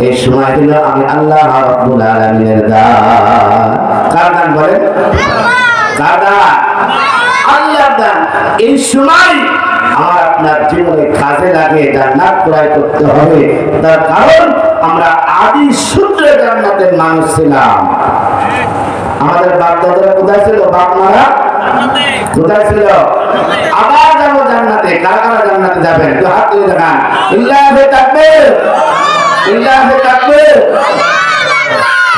এই সময় দিল আমি আল্লাহ রাব্বুল আলামিনের দান। কার দান বলেন? কার দান? আল্লাহর দান। এই সময় আমার আপনার জীবনে কাজে লাগে, জান্নাত ক্রয় করতে হবে, তার কারণ আমরা আদি সূত্রে জান্নাতের মানুষ ছিলাম। আমাদের বাপ দাদারা কোথায় ছিল? বাপ মারা কোথায় ছিল? আবার যাবো জান্নাতে। কারা কারা জান্নাতে যাবেন? তো হাত তুলে দেখান। ইল্লাহি তাকবীর, ইল্লাহি তাকবীর।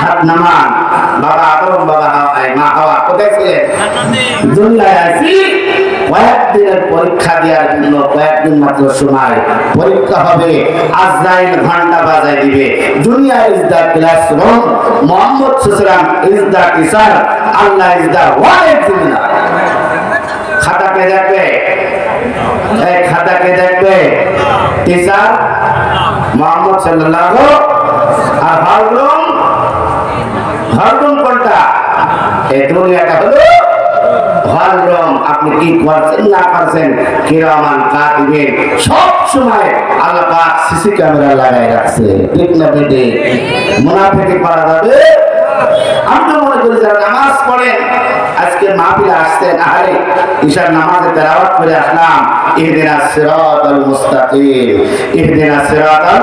হাত নামান। বাবা আদম, বাবা মা হাওয়া কোথায় ছিলেন? দুনিয়ায় আছি কয়েকদিনের পরীক্ষা দেওয়ার জন্য, কয়েকদিন মাত্র সময় পরীক্ষা হবে, আজরাইল ঘন্টা বাজায় দিবে। দুনিয়া ইজ দা ক্লাসরুম, মুহাম্মদ সাল্লাল্লাহু আলাইহি ওয়াসাল্লাম ইজ দা টিচার, আল্লাহ ইজ দা ওয়ান এক্সামিনার। খাতাকে দেখবে, এই খাতাকে দেখবে টিচার মুহাম্মদ সাল্লাল্লাহু, আর হলরুম, হলরুম কোনটা? এই দুনিয়াটা হলো হলরুম। আপনি কি করছেন না করছেন, কিরামান কাতিবিন, সব সময় আল্লাহ পাক সিসি ক্যামেরা লাগাই রাখছে। ঠিক না বেটে? মুনাফিকি করা যাবে? আমরা মনে করি যারা নামাজ পড়েন, আজকে মাহফিলে আসতেন, আরে ঈশার নামাজে তেলাওয়াত করে আসলাম, ইহদিনাস সিরাতাল মুস্তাকিম, ইহদিনাস সিরাতাল,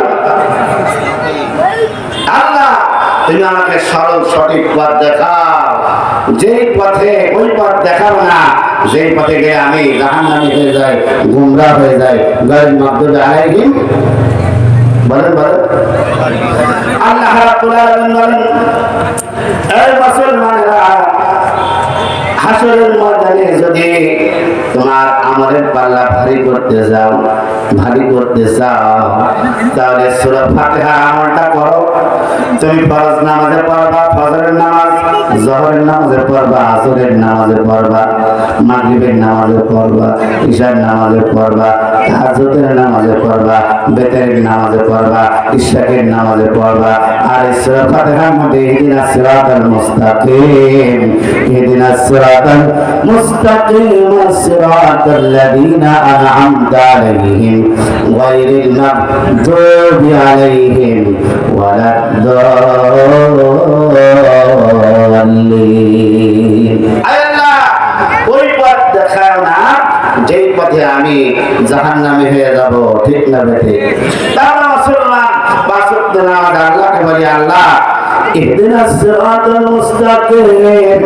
আল্লাহ তুমি আমাকে সরল সঠিক পথ দেখাও, যেই পথে ওই পথ দেখাবো না, যেই পথে গিয়ে আমি জাহান্নামী হয়ে যাই, গুমরাহ হয়ে যাই, গায়রুল মাগদুবি আলাইহিম। বলেন বলেন। আল্লাহ রাব্বুল আলামিন বলেন, এই মুসলমানেরা, হাসরের ময়দানে যদি তোমার আমলের পাল্লা ভারী করতে যাও, ভারী করতে চাও, তাহলে সূরা ফাতিহার আমলটা করো। তুমি ফরজ নামাজে পড়বা, ফজরের নামাজ, জোহরের নামাজে পড়বা, আসরের নামাজে পড়বা, মাগরিবের নামাজে পড়বা, ইশার নামাজে পড়বা, তাহাজ্জুদের নামাজে পড়বা, বেতেরের নামাজে পড়বা, ইশরাকের নামাজে পড়বা। আর এই সূরা ফাতিহার মধ্যে ইহদিনাস সিরাতাল মুস্তাকিম, ইহদিনাস সিরাতাল মুস্তাকিম, সিরাতাল লাযীনা আন'আমতা আলাইহিম গায়রিল মাগদুবি আলাইহিম ওয়ালাদ-দাল্লিন। আল্লাহ ওই পথ দেখাও না যেই পথে আমি জাহান্নামী হয়ে যাব। ঠিক না বেঠে? তাহলে মুসলমান বাসুদ্ধ নামাজ আল্লাহকে বলি, আল্লাহ ইহদিনাস সিরাতাল মুস্তাকিম,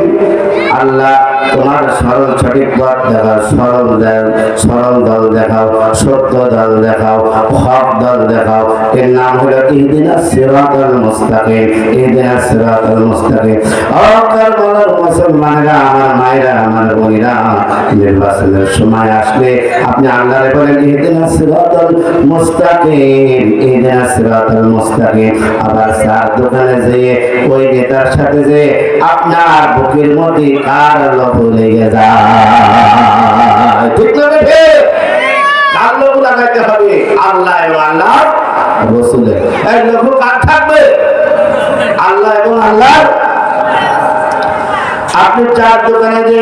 আল্লাহ তোমার সরল সঠিক পথ দেখাও, সরল দল দেখাও, সত্য দল দেখাও, হক দল দেখাও। এর নাম হলো ইহদিনাস সিরাতাল মুস্তাকিম, ইহদিনাস সিরাতাল মুস্তাকিম। কারবালার মুসলমানেরা, আমার মায়েরা, আমার বোনেরা, নির্বাচনের সময় আসলে আপনি আল্লাহরে বলেন ইহদিনাস সিরাতাল মুস্তাকিম, ইহদিনাস সিরাতাল মুস্তাকিম। আবার চার দোকানে যেয়ে ওই নেতার সাথে যে আপনার বুকের মধ্যে কার লোভ লেগে যায়, ঠিক না রে? কার লোভ লাগাইতে হবে? আল্লাহ এবং আল্লাহ রাসূলের। এই লোভ কার থাকবে? আল্লাহ এবং আল্লাহ। আপনি চার দোকানে যে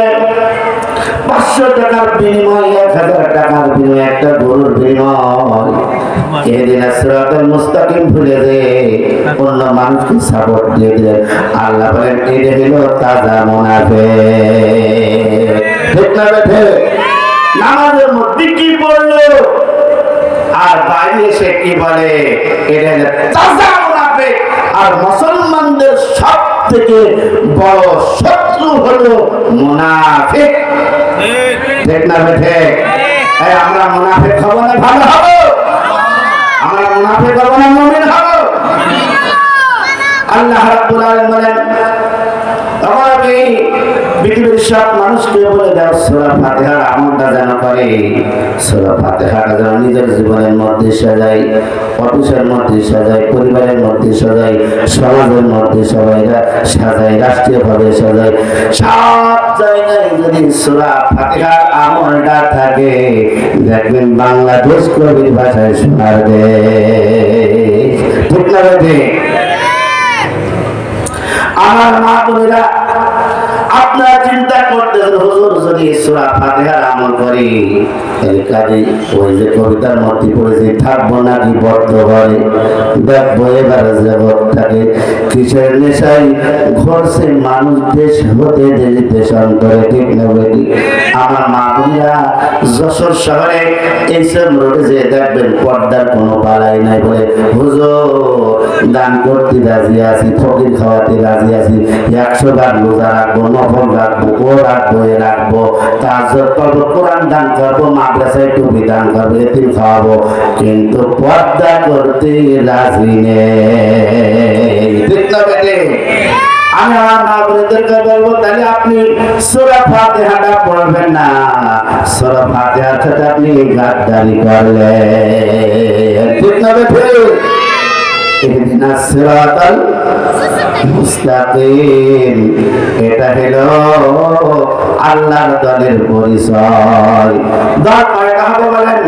500 টাকার বিনিময়ে 1000 টাকার বিনিময়ে একটা গরুর বিনিময়, ইহদিনাস সিরাতাল মুস্তাকিম ভুলে যে অন্য মানুষকে সাপোর্ট দিয়ে দিলেন, আল্লাহ বলেন এটা হলো তাজা মুনাফিক, ঠিক না বেঠে? নামাজের মধ্যে কি পড়লো আর বাইরে এসে কি বলে, এটা হলো তাজা মুনাফিক। আর মুসলমানদের সব থেকে বড় শত্রু হলো মুনাফিক, ঠিক না বেঠে? আমরা মুনাফিক হব না ভালো হব? আমরা মুনাফিক হব না মুমিন হব? আল্লাহ রাব্বুল আলামিন বলেন আমি পৃথিবীর সব মানুষকে বলে দাও সূরা ফাতিহার আমলটা যেন করে, সূরা ফাতিহাটা যেন নিজের জীবনের মধ্যে সাজাই, অফিসের মধ্যে সাজাই, পরিবারের মধ্যে সাজাই, সমাজের মধ্যে সবাই সাজাই, রাষ্ট্রীয়ভাবে সাজাই। সব জায়গায় যদি সূরা ফাতিহার আমলটা থাকে, দেখবেন বাংলাদেশ কবির ভাষায় শোনার দেশ, ঠিক না রে? আমার মা বোনেরা, আপনারা চিন্তা করতেছেন হুজুর যদি সূরা ফাতিহার আমল করি তাহলে কাজে ওই যে কবিতার মধ্যে পড়েছে থাকবো নাকি বর্তমানে, দেখবো এবার জগৎটাকে কিসের নেশায় ঘরছে মানুষ দেশ হতে দেশান্তরে, ঠিক না বলি? আমার মা বোনেরা, যশোর শহরে এইসব রোডে যে দেখবেন পর্দার কোনো বালাই নাই, বলে হুজুর দান করতে রাজি আছি, ফকির খাওয়াতে রাজি আছি, 100 বার রোজা রাখবো, নফল রাখবো, ও রাখবো, এ রাখবো, তাহাজ্জুদ করবো, কোরআন দান করবো, মাদ্রাসায় টুপি দান করবো, এতিম খাওয়াবো, কিন্তু পর্দা করতে রাজি নেই, ঠিক না বেটে? আমি আমার মা বোনেদেরকে বলবো তাহলে আপনি সূরা ফাতিহাটা পড়বেন না, সূরা ফাতিহার সাথে আপনি গাদ্দারি করলেন, ঠিক না বেটে? ইহদিনাস সিরাতাল মুস্তাকিম, এটা হলো আল্লাহর দলের পরিচয়। দল কয়টা হবে বলেন?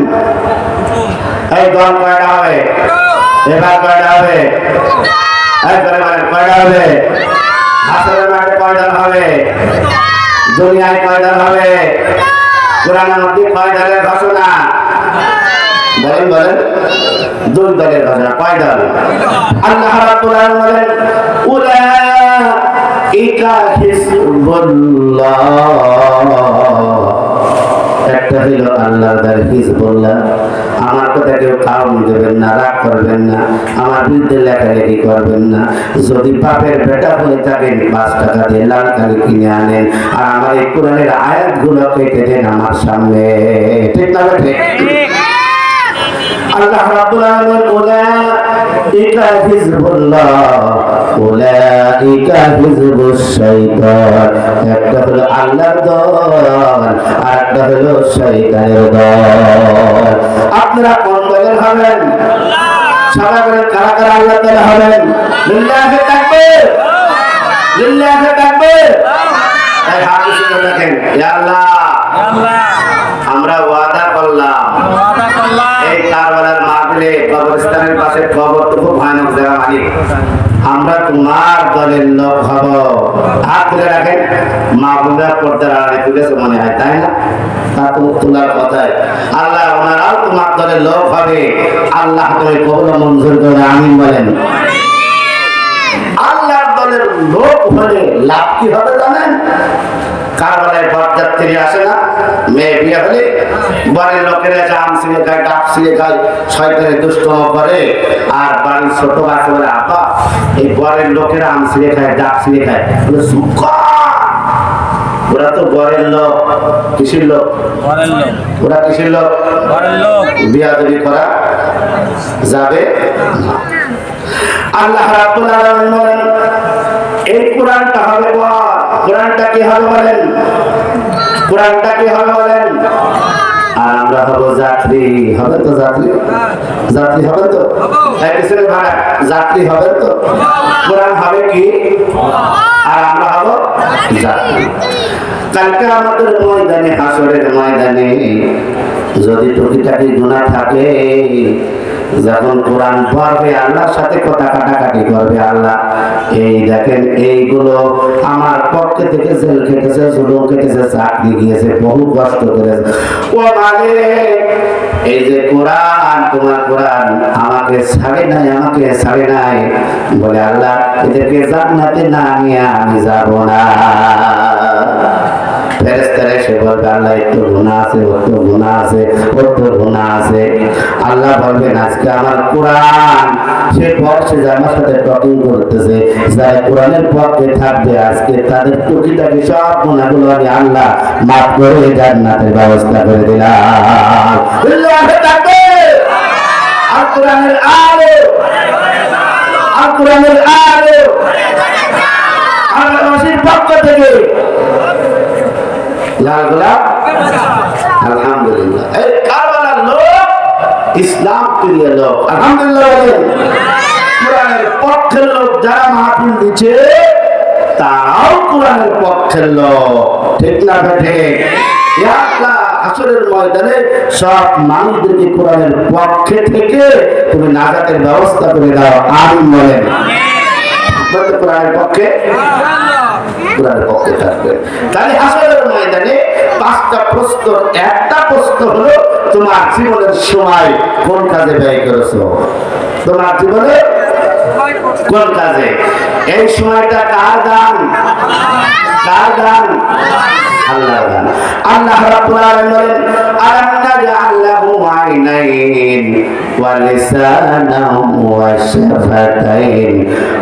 এই দল কয়টা হবে? এবার কয়টা হবে? এই করে বলেন কয়টা হবে? হাসরের মাঠে কয় দল হবে? দুনিয়ায় কয় দল হবে? কোরআনের মধ্যে কয় দলের ঘোষণা? বলেন বলেন। 2 দলের ঘোষণা। কয় দল? আল্লাহ রাব্বুল আলামিন বলেন উলাইকা হিজবুল্লাহ, একটা হলো আল্লাহর দল হিজবুল্লাহ। আমার কথা কেউ কাউন্ট দেবেন না, রাগ করবেন না, আমার বিরুদ্ধে লেখালেখি করবেন না। যদি বাপের বেটা হয়ে থাকেন 5 টাকা দিয়ে লাল কালি কিনে আনেন, আর আমার এই কোরআনের আয়াতগুলো কেটে দেন আমার সামনে, ঠিক না বেঠে? আল্লাহ রাব্বুল আলামিন উলাইকা হিজবুল্লাহ, উলাইকা হিজবুশ শাইতান। একটা হলো আল্লাহর দল, আর একটা হলো শয়তানের দল। আপনারা কোন দলের হবেন? সবাই বলেন কারা কারা আল্লাহর দলে হবেন? লিল্লাহি তাকবীর, লিল্লাহি তাকবীর। এই হাত উঁচু রাখেন। ইয়া আল্লাহ, আমরা ওয়াদা করলাম এই কারবালার মাহফিলে কবরস্থানের পাশে কবরটুকু ভয়ানক জায়গা মালিক, আমরা তোমার দলের লোক হব। হাত তুলে রাখেন। মা বোনরা পর্দার আড়ালে তুলেছে মনে হয়, তাই না? তা তো তোলার কথাই। আল্লাহ ওনারাও তোমার দলের লোক হবে। আল্লাহ তুমি কবুল মঞ্জুর করে আমিন বলেন। আল্লাহর দলের লোক হলে লাভ কি হবে জানেন? কারবালায় বরযাত্রী আসে না, মেয়ে বিয়ে হলে বাড়ির লোকেরা আম ছিঁড়ে খায়, ডাব ছিঁড়ে খায়, শয়তানের দুষ্টম করে, আর বাড়ির ছোট বাচ্চা বলে আপা এই বরের লোকেরা আম ছিঁড়ে খায়, ডাব ছিঁড়ে খায়, ওরা তো ঘরের লোক, কিসের লোক? ঘরের লোক। ওরা কিসের লোক? ঘরের লোক। বিয়াদবি করা যাবে না। আল্লাহ রাব্বুল আলামিন বলেন এই কোরআনটা হবে কোরআনটা কি হবে বলেন? কোরআনটা কি হবে বলেন? আর আমরা হব যাত্রী। হবে তো যাত্রী? যাত্রী হবে তো? এক ছেলে ভাই যাত্রী হবে তো? কোরআন হবে কি? আর আমরা হব যাত্রী। কালকে আমাদের ময়দানে, হাসরের ময়দানে যদি টুকিটাকি গুনাহ থাকে, যখন কোরআন পড়বে আল্লাহর সাথে কথা কাটাকাটি করবে, আল্লাহ এই দেখেন এইগুলো আমার পক্ষে থেকে জেল কেটেছে, জুলুম কেটেছে, চাকরি গিয়েছে, বহু কষ্ট করেছে, ও মালিক এই যে কোরআন, তোমার কোরআন আমাকে ছাড়ে নাই, আমাকে ছাড়ে নাই বলে আল্লাহ এদেরকে জান্নাতে না নিয়ে আমি যাব না। ফেরেশতারা এসে বলবে আল্লাহ একটু গুনাহ আছে, ওর তো গুনাহ আছে, ওর তো গুনাহ আছে। আল্লাহ বলবেন আজকে আমার কোরআন সে পক্ষে যে আমার সাথে টকিং করতেছে, যারা কোরআনের পক্ষে থাকবে আজকে তাদের টুকিটাকি সব গুনাহগুলো আমি আল্লাহ মাফ করে জান্নাতের ব্যবস্থা করে দিলাম। আল্লাহু তাকবীর। আর কোরআনের আলো, আর কোরআনের আলো আল্লাহর পক্ষ থেকে লাল গোলাপ। আলহামদুলিল্লাহ এই কারবালার লোক ইসলাম প্রিয় লোক, আলহামদুলিল্লাহ বলেন। কোরআনের পক্ষের লোক যারা মাহফিল দিচ্ছে তারাও কোরআনের পক্ষের লোক, ঠিক না বেঠে? আল্লাহ আসরের ময়দানে সব মানুষদেরকে কোরআনের পক্ষে থেকে তুমি নাজাতের ব্যবস্থা করে দাও, আমিন বলেন। কোরআনের পক্ষে, কোরআনের পক্ষে থাকবে। তাহলে হাসরের ময়দানে পাঁচটা প্রশ্ন, একটা প্রশ্ন হলো তোমার জীবনের সময় কোন কাজে ব্যয় করেছো? তোমার জীবনে কোন কাজে? এই সময়টা কার দান? কার দান? আল্লাহর দান। আল্লাহ রাব্বুল আলামিন বলেন আলাম নাজআল লাহু আইনাইন ওয়া লিসানান ওয়া শাফাতাইন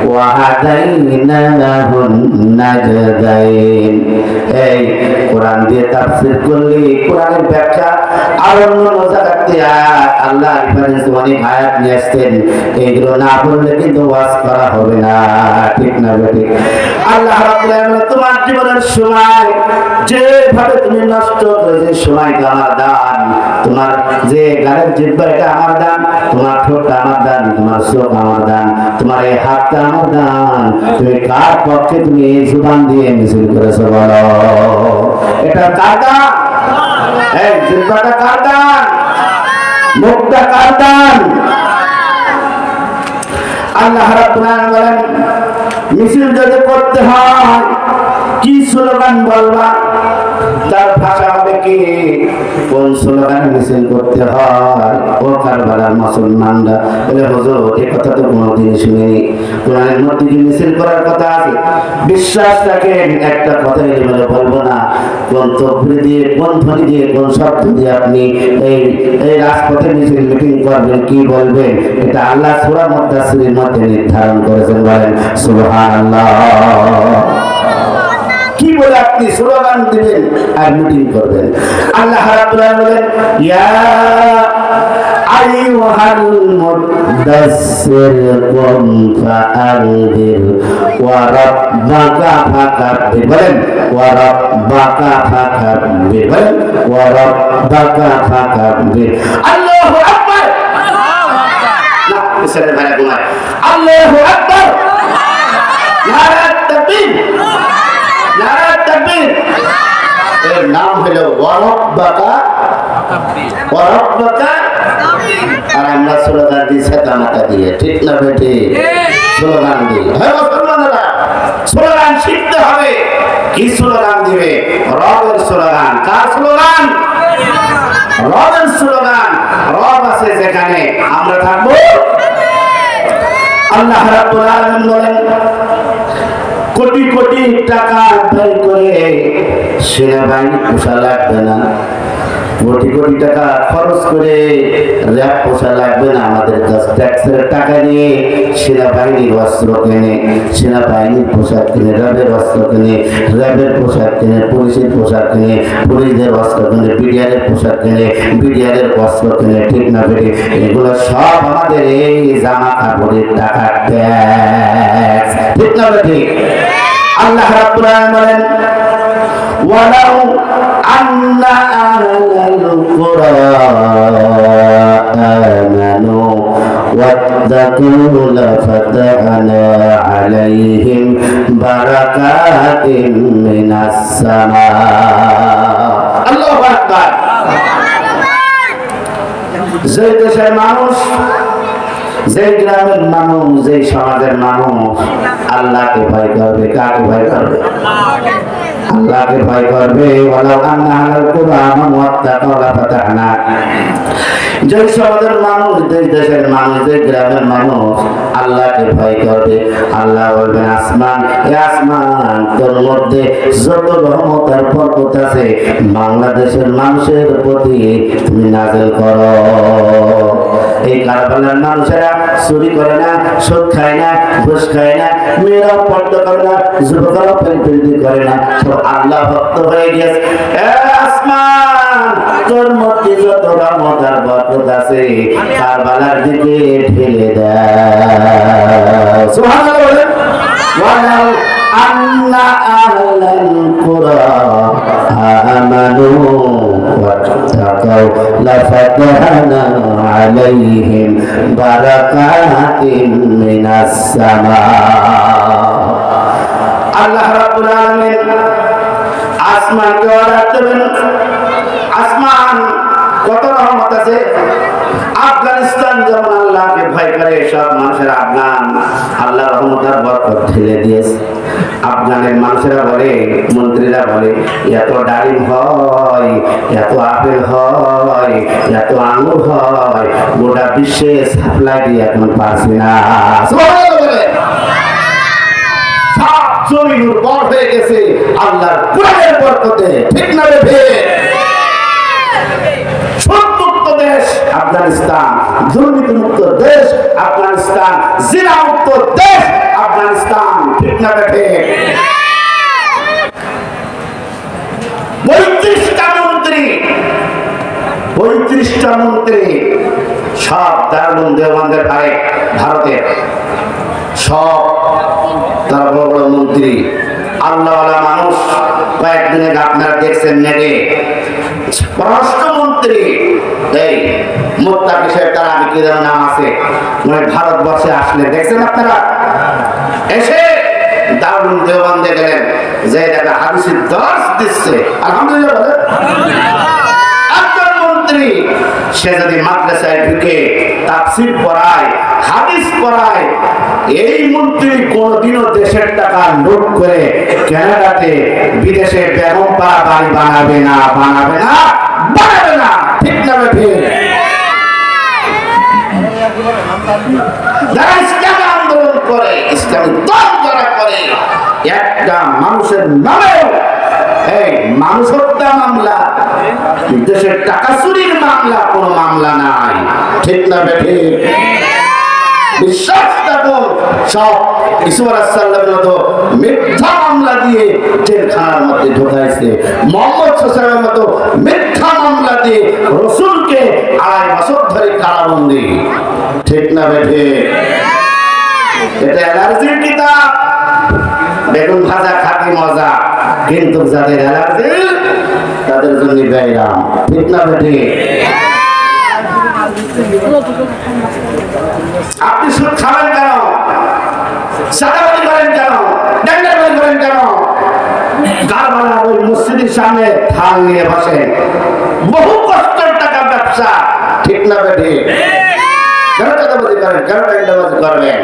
ওয়া হাদাইনাহুন নাজদাইন। এই কোরআন দিয়ে তাফসীর করলে কোরআনের ব্যাখ্যা আর অন্য জায়গাতে আল্লাহ রেফারেন্স অনেক আয়াত নিয়ে আসছেন, এগুলো না বললে কিন্তু ওয়াজ করা হবে না, ঠিক না বেঠিক? আল্লাহ রাব্বুল আলামিন তোমার জীবনের সময় যেভাবে তুমি নষ্ট করেছে সময়টা আমার দান। তোমার যে গালের জিহ্বা এটা আমার দান, তোমার ঠোঁটটা আমার দান, তোমার চোখ আমার দান, তোমার এই হাতটা আমার দান। তুমি কার পক্ষে তুমি এই জুবান দিয়ে মিছিল করেছো বলো? এটা কার দান? এই জিহ্বাটা কার দান? মুখটা কার দান? আল্লাহ রাব্বুল আলামিন বলেন মিছিল যদি করতে হয় কি স্লোগান বলবা? তার ভাষা হবে কি? কোন স্লোগানে মিছিল করতে হয়? ও কারবালার মুসলমানরা বলে হুজুর এই কথা তো কোনোদিন শুনিনি, কোরআনের মধ্যে কি মিছিল করার কথা আছে? বিশ্বাস রাখেন একটা কথা বলে বলবো না, কোন তকবীর দিয়ে, কোন ধ্বনি দিয়ে, কোন শব্দ দিয়ে আপনি এই রাজপথে মিছিল মিটিং করবেন, কি বলবেন, এটা আল্লাহ সূরা মুদাসসিরের মধ্যে নির্ধারণ করেছেন। বলেন সুবহানাল্লাহ। কি বলে আপনি স্লোগান দিবেন আর মিটিং করবেন? আল্লাহ রাব্বুল আলামিন বলেন ইয়া আইয়ুহাল মুদাসসির কুম ফাআনদির ওয়া রাব্বাকা ফাকাব্বির। বলেন ওয়া রাব্বাকা ফাকাব্বির। বলেন ওয়া রাব্বাকা ফাকাব্বির। আল্লাহু আকবার। আল্লাহু আকবার। না মিশরের ভাইরা ঘুমায়। আল্লাহু আকবার। নারে তাকবীর। নারে তাকবীর। এর নাম হলো ওয়া রাব্বাকা ফাকাব্বির। আর আমরা স্লোগান দিই সেটা মাথা দিয়ে, ঠিক না বেটি? স্লোগান দিই। হ্যাঁ মুসলমানেরা, স্লোগান শিখতে হবে। কি স্লোগান দিবে? রবের স্লোগান। কার স্লোগান? রবের স্লোগান। রব আছে যেখানে আমরা থাকবো। আল্লাহ রাব্বুল আলামিন বলেন কোটি কোটি টাকা ব্যয় করে সেনাবাহিনী পোষা লাগবে না, কোটি কোটি টাকা খরচ করে র্যাব পোষা লাগবে না, আমাদের কাছে ট্যাক্সের টাকা নিয়ে সেনাবাহিনীর অস্ত্র কেনে, সেনাবাহিনীর পোশাক কিনে, র্যাবের অস্ত্র কিনে, র্যাবের পোশাক কিনে, পুলিশের পোশাক কিনে, পুলিশদের অস্ত্র কিনে, বিডিআরের পোশাক কিনে, বিডিআরের অস্ত্র কিনে, ঠিক না বেটে? এগুলো সব আমাদের এই জামা কাপড়ের টাকা ট্যাক্স, ঠিক না বেটে? আল্লাহ রাব্বুল আলামিন বলেন ওয়ালাউ আন্না আহলাল কুরা আমানু ওয়াত্তাকু লাফাতাহনা আলাইহিম বারাকাতিন মিনাস সামা। আল্লাহু আকবার। যে দেশের মানুষ, যে গ্রামের মানুষ, যে সমাজের মানুষ আল্লাহকে ভয় করবে, কাকে ভয় করবে? আল্লাহকে ভয় করবে। ওয়ালাউ আন্না আহলাল কুরা আমানু ওয়াত্তাকু লাফাতাহনা, যে সমাজের মানুষ, যে দেশের মানুষ, যে গ্রামের মানুষ আল্লাহকে ভয় করবে, আল্লাহ বলবেন আসমান, এ আসমান তোর মধ্যে যত রহমত আর বরকত আছে বাংলাদেশের মানুষের প্রতি তুমি নাযিল করো। এই কারবালার মানুষেরা চুরি করে না, সুদ খায় না, ঘুষ খায় না, মেয়েরাও পর্দা করে না, যুবকরাও প্রেম করে না, সব আল্লাহ ভক্ত হয়ে গেছে। এ আসমান তোর মধ্যে যত রহমত আর বরকত আছে কারবালার দিকে ঠেলে দাও। সুবহানাল্লাহ বলেন। ওয়ালাউ আন্না আহলাল কুরা আমানু ওয়াত্তাকাউ লাফাতাহনা আলাইহিম বারাকাতিন মিনাস সামা। আল্লাহ রাব্বুল আলামিন আসমানকে অর্ডার দেবেন, আসমান কত রহমত আছে। আফগানিস্তান যেমন আল্লাহকে ভয় করে, সব মানুষের আফগান আল্লাহ রহমত আর বরকত ঢেলে দিয়েছে। আফগানের মানুষেরা বলে, মন্ত্রীরা বলে, এত ডালিম হয়, এত আপেল হয়, এত আঙুর হয়, গোটা বিশ্বে সাপ্লাই দিয়ে এখন পারছি না। সব জমি উর্বর হয়ে গেছে আল্লাহর কোরআনের বরকতে, ঠিক না রে? সুদমুক্ত দেশ আফগানিস্তান, দুর্নীতিমুক্ত দেশ আফগানিস্তান, জিনামুক্ত দেশ আফগানিস্তান, ঠিক না বেঠে? 35টা মন্ত্রী সব দারুল দেওবন্দের ভাই, ভারতের সব তারা বড় বড় মন্ত্রী, আল্লাহওয়ালা মানুষ। কয়েকদিন আগে আপনারা দেখছেন নেটে পররাষ্ট্রমন্ত্রী এই মোত্তাকি সাহেব, তার আগে কি যেন নাম আছে, মানে ভারতবর্ষে আসলে দেখছেন আপনারা, এসে দারুল দেওবন্দে গেলেন, যে একটা হাদিসের দর্শ দিচ্ছে। আলহামদুলিল্লাহ বলে একজন মন্ত্রী, সে যদি মাদ্রাসায় ঢুকে তাফসীর পড়ায়, হাদিস পড়ায়, এই মন্ত্রী কোনদিনও দেশের টাকা লুট করে কানাডাতে বিদেশে বেগম পাড়া বাড়ি বানাবে না, বানাবে না, বানাবে না, ঠিক না ঠিক? যারা ইসলামী আন্দোলন করে, ইসলামী দল যারা করে, একটা মানুষের নামেও এই মানুষ হত্যা মামলা, দেশের টাকা চুরির মামলা, কোন মামলা নাই, ঠিক না বেঠে? বিশ্বাস থাকুন, সব ইসুফ আলাইহিস সালামের মতো মিথ্যা মামলা দিয়ে জেলখানার মধ্যে ঢোকাইছে, মুহাম্মদ সাল্লাল্লাহু আলাইহি ওয়াসাল্লামের মতো মিথ্যা মামলা দিয়ে রাসূলকে 2.5 বছর ধরে কারাবন্দী, ঠিক না বেঠে? এটা অ্যালার্জির কিতাব, বেগুন ভাজা খাতি মজা, কিন্তু যাদের অ্যালার্জি তাদের জন্য ব্যায়াম, ঠিক না বেঠে? আপনি সুদ খাবেন কেন? সাদাবাজি করেন কেন? ডান্ডাবাজি করেন কেন? কারবালার ওই মসজিদের সামনে থাল নিয়ে বসেন, বহু কষ্টের টাকা ব্যবসা, ঠিক না বেঠে? কেন সাদাবাজি করেন, কেন ডান্ডাবাজি করবেন?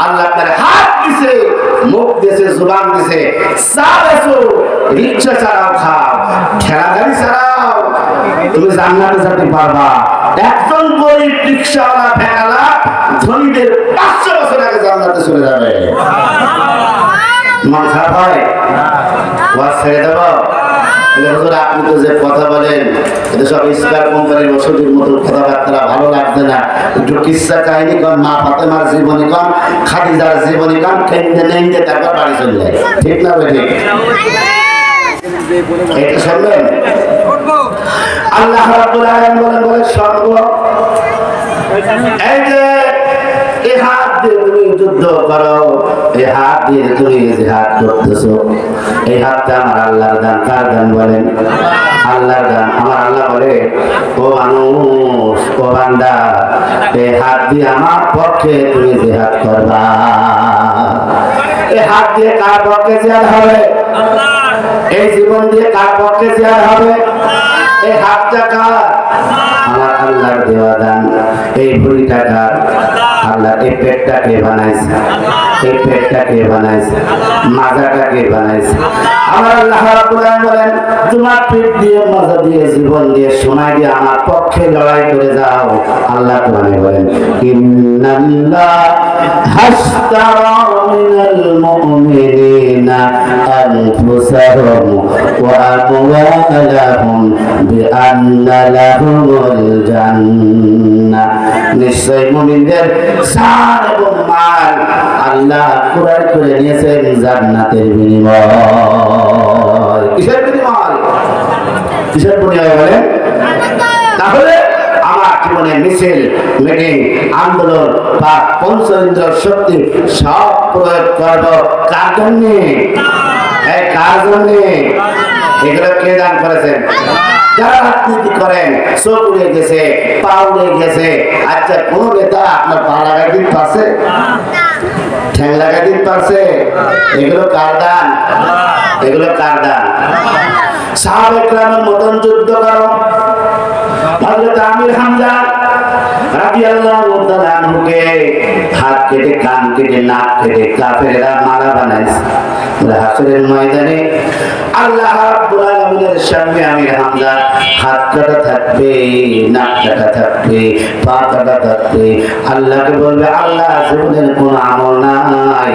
আল্লাহ আপনার হাত দিছে, মুখ দিছে, জুবান দিছে, চা বেচো, রিক্সা চালাও, খাও, ঠেলা গাড়ি চালাও, তুমি জান্নাতে যেতে পারবা। একজন গরিব রিক্সাওয়ালা ভ্যানালা ধনীদের 500 বছর আগে জান্নাতে চলে যাবে। মন খারাপ হয়? ওয়াজ ছেড়ে দেব? হুজুর আপনি তো যে কথা বলেন এটা সব ইস্কার কোম্পানির ওষুধের মতো কথাবার্তা ভালো লাগছে না, একটু কিসসা কাহিনী কন, মা ফাতেমার জীবনী কন, খাদিজার জীবনী কন, কেন্দ্রে নেন্দে তারপর বাড়ি চলে যায়। ঠিক না ভাই? ঠিক এটা শুনবেন। আল্লাহ রাব্বুল আলামিন বলেন সর্ব এই যে এই হাত দিয়ে তুমি যুদ্ধ করো, এই হাত দিয়ে তুমি জিহাদ করতেছো, এই হাতটা আমার আল্লাহর দান। কার দান বলেন? আল্লাহর দান। আমার আল্লাহ বলে ও মানুষ, ও বান্দা, এই হাত দিয়ে আমার পক্ষে তুমি জিহাদ করবা। এই হাত দিয়ে কার পক্ষে জিহাদ হবে? এই জীবন দিয়ে কার পক্ষে জিহাদ হবে? এই হাতটা কার? আমার আল্লাহর দেওয়া দান। এই ভুঁড়িটা কার? আল্লাহ। এই পেটটা কে বানাইছে? এই পেটটা কে বানাইছে? মাজাটা কে বানাইছে? আমার আল্লাহ রাব্বুল আলামিন বলেন তোমার পেট দিয়ে, মাজা দিয়ে, জীবন দিয়ে, সময় দিয়ে আমার পক্ষে লড়াই করে যাও। আল্লাহ কোরআনে বলেন ইন্নাল্লাহ হাশতারা মিনাল মুমিনিনা আনফুসাহুম ওয়া আমওয়ালাহুম বিআন্না লাহুমুল জান্নাহ। নিশ্চয় মুমিনদের জান এবং মাল আল্লাহ ক্রয় করে নিয়েছেন জান্নাতের বিনিময়। কিসের বিনিময়? কিসের বিনিময় বলেন? তাহলে আমার জীবনে মিছিল, মিটিং, আন্দোলন বা পঞ্চেন্দ্র শক্তি সব প্রয়োগ করব কার জন্য? এই কার জন্য? এগুলো কে দান করেছেন? যারা রাজনীতি করেন, চোখ উড়ে গেছে, পা উড়ে গেছে। আচ্ছা কোন নেতা আপনার পা লাগাই দিন পারছে? ঠ্যাং লাগাই দিন পারছে? এগুলো কার দান? এগুলো কার দান? সাহাবায়ে কেরামের মতন যুদ্ধ করো। হযরত আমির হামজা রাদিয়াল্লাহু তাআলা আনহুকে হাত কেটে, কান কেটে, নাক কেটে কাফেররা মালা বানাইছে। হাসরের ময়দানে আল্লাহ রাব্বুল আলামিনের সামনে আমির হামজা হাত কাটা থাকবে, নাক কাটা থাকবে, পা কাটা থাকবে। আল্লাহকে বলবে আল্লাহ জীবনের কোনো আমল নাই,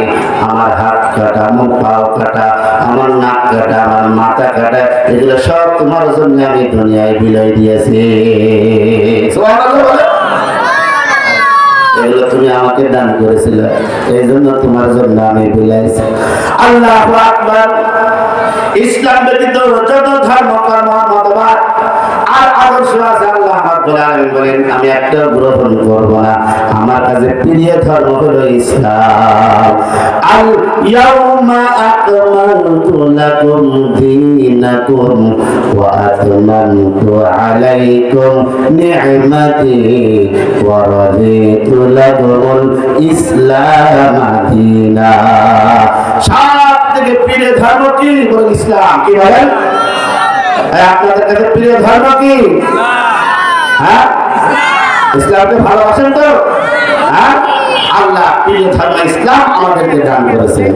আমার হাত কাটা, আমার পাও কাটা, আমার নাক কাটা, আমার মাথা কাটা, এগুলো সব তোমার জন্য আমি দুনিয়ায় বিলাই দিয়েছি। সুবহানাল্লাহ বলে। এগুলো তুমি আমাকে দান করেছিল, এই জন্য তোমার জন্য আমি বিলাইছি। আল্লাহু আকবার। ইসলাম ব্যতীত যত ধর্ম, কর্ম, মতবাদ আর আদর্শ আছে আল্লাহ রাব্বুল আলামিন বলেন আমি একটা গ্রহণ করব না। আমার কাছে প্রিয় ধর্ম হলো ইসলাম। আল ইয়াউমা আকমালতু লাকুম দীনাকুম ওয়া আতমামতু আলাইকুম নি'মাতি ওয়া রাদিতু লাকুমুল ইসলাম দীনা। সব থেকে প্রিয় ধর্ম কি? বলেন ইসলাম। কি বলেন? আপনাদের কাছে প্রিয় ধর্ম কি? হ্যাঁ, ইসলামকে ভালোবাসেন তো? হ্যাঁ, আল্লাহ প্রিয় ধর্ম ইসলাম আমাদেরকে দান করেছেন।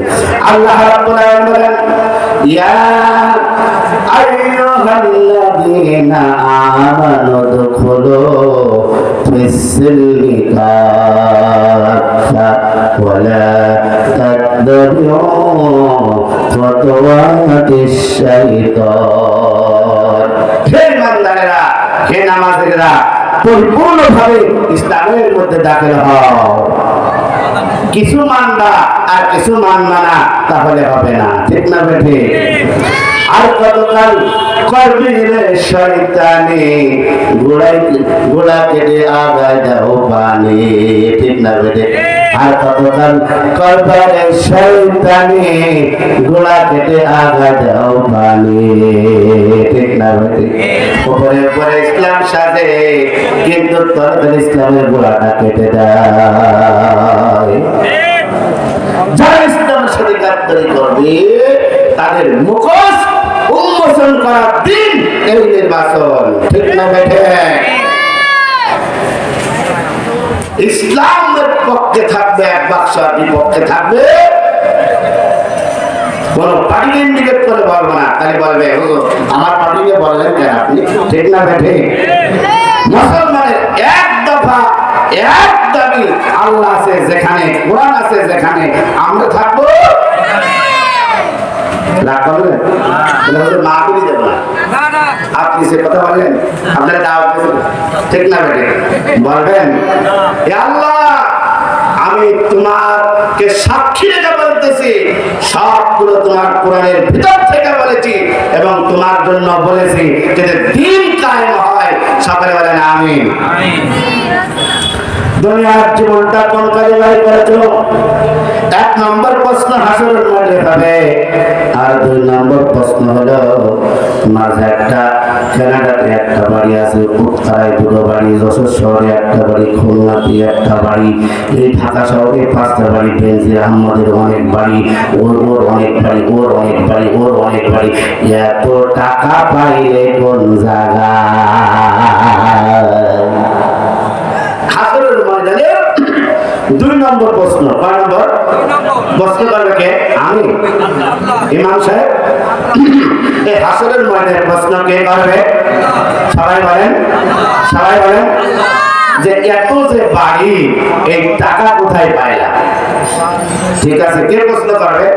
আল্লাহ রাব্বুল আলামিন বলেন ইয়া আইয়ুহাল্লাযীনা আমানু দুখুলু ফিস-সিলমি কাফা ওয়া লা তাত্তাবিউ খুতুওয়াতিশ শাইতান। হে বান্দারা, হে নামাজীরা, পরিপূর্ণভাবে ইসলামের মধ্যে দাখিল হও। কিছু মানবা আর কিছু মানবা না, তাহলে হবে না। ঠিক না বেঠে? আর কতকাল করবি রে শয়তানি, গোড়া কেটে আগায় দাও পানি। ঠিক না বেঠে? আর কতকাল করবে রে শয়তানি, গোড়া কেটে আগায় দাও পানি। ঠিক না বেঠে? উপরে উপরে ইসলাম সাজে, কিন্তু তরকারি ইসলামের গোড়াটা কেটে দেয়। যারা ইসলামের সাথে গাদ্দারি করবে তাদের মুখোশ উন্মোচন করার দিন এই নির্বাচন। ঠিক না বেঠে? ইসলামের পক্ষে থাকবে এক বাক্স, আর বিপক্ষে থাকবে কোন পার্টি ইন্ডিকেট করে বলবো না, তাহলে বলবে আমার পার্টিকে বললেন কেন আপনি? ঠিক না বেঠে? মুসলমানের এক দফা, এক দাবি, আল্লাহ আছে যেখানে, কোরআন আছে যেখানে, আমরা থাকবো রাগ করবেন? মা বলি দেবো না। আপনি সে কথা বললেন, আপনারা দাওয়াত দিয়েছেন, ঠিক না বেটে? বলবেন হে আল্লাহ, আমি তোমাকে সাক্ষী রেখে বলতেছি, সবগুলো তোমার কোরআনের ভিতর থেকে বলেছি এবং তোমার জন্য বলেছি যাতে দিন কায়েম হয়। সকলে বলেন আমিন। দুনিয়ার জীবনটা কোন কাজে ব্যয় করেছো? 1 নম্বর প্রশ্ন হাসরের মাঠে হবে। আর 2 নম্বর প্রশ্ন হলো, তোমার একটা কানাডাতে একটা বাড়ি আছে, উত্তরায় 2টো বাড়ি, যশোর শহরে একটা বাড়ি, খুলনাতে একটা বাড়ি, এই ঢাকা শহরে 5টা বাড়ি, বেনজির আহমদের অনেক বাড়ি, ওর অনেক বাড়ি, ওর অনেক বাড়ি, ওর অনেক বাড়ি। এত টাকা পাইলে কোন জায়গায়? হাসরের ময়দানে 2 নম্বর প্রশ্ন। কয় নম্বর প্রশ্ন করবে কে? আমি, ইমাম সাহেব। এই হাসরের ময়দানে প্রশ্ন কে করবে? সবাই বলেন, সবাই বলেন যে এত যে বাড়ি, এই টাকা কোথায় পাইলা? ঠিক আছে, কে প্রশ্ন করবে?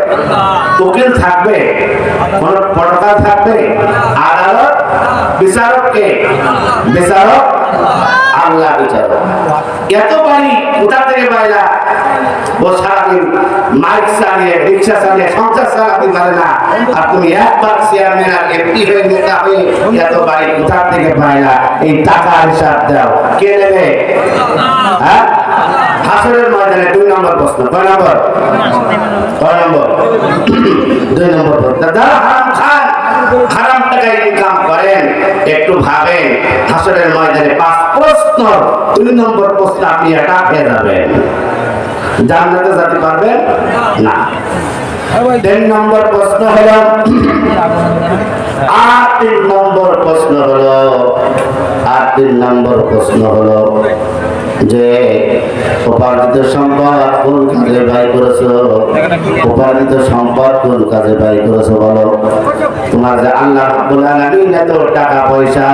উকিল থাকবে, কোন পটকার থাকবে, আদালত, বিচারক কে? বিচারক আল্লাহ বিচারক। এত বাড়ি কোথা থেকে পাইলা? ও সারাদিন মাইক চালিয়ে, রিক্সা চালিয়ে সংসার চালাতে পারে না, আর তুমি একবার চেয়ারম্যান আর এমপি হয়ে নেতা হয়ে এত বাড়ি কোথা থেকে পাইলা? এই টাকা হিসাব দাও, কে নেবে? হ্যাঁ, হাসরের ময়দানে 2 নম্বর প্রশ্ন। কয় নম্বর? কয় নম্বর? 2 নম্বর প্রশ্ন। যারা হারাম খান, হারাম টাকায় ইনকাম করেন, একটু ভাবেন, হাসরের ময়দানে 5 প্রশ্ন, 2 নম্বর প্রশ্ন আপনি একা পেয়ে যাবেন, জান্নাতে যেতে পারবেন না। 3 নম্বর প্রশ্ন হলো, 3 নম্বর প্রশ্ন হলো, 3 নম্বর প্রশ্ন হলো যে উপার্জিত সম্পদ কোন কাজে ব্যয় করেছো? উপার্জিত সম্পদ কোন কাজে ব্যয় করেছো বলো? তোমার যে আল্লাহ রাব্বুল আলামিন এত টাকা পয়সা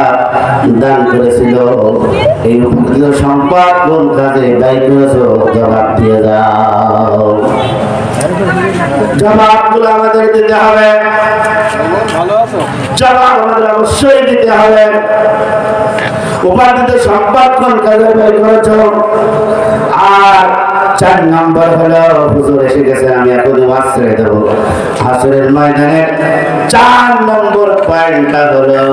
দান করেছিল, এই উপার্জিত সম্পদ কোন কাজে ব্যয় করেছো? জবাব দিয়ে যাও। জবাবগুলো আমাদের দিতে হবে, জবাব আমাদের অবশ্যই দিতে হবে। উপার্জিত সম্পদ কোন কাজে ব্যয় করেছো? আর 4 নম্বর হলো, হুজুর এসে গেছেন, আমি এখন ওয়াজ ছেড়ে দেবো। হাসরের ময়দানে 4 নম্বর পয়েন্টটা হলো,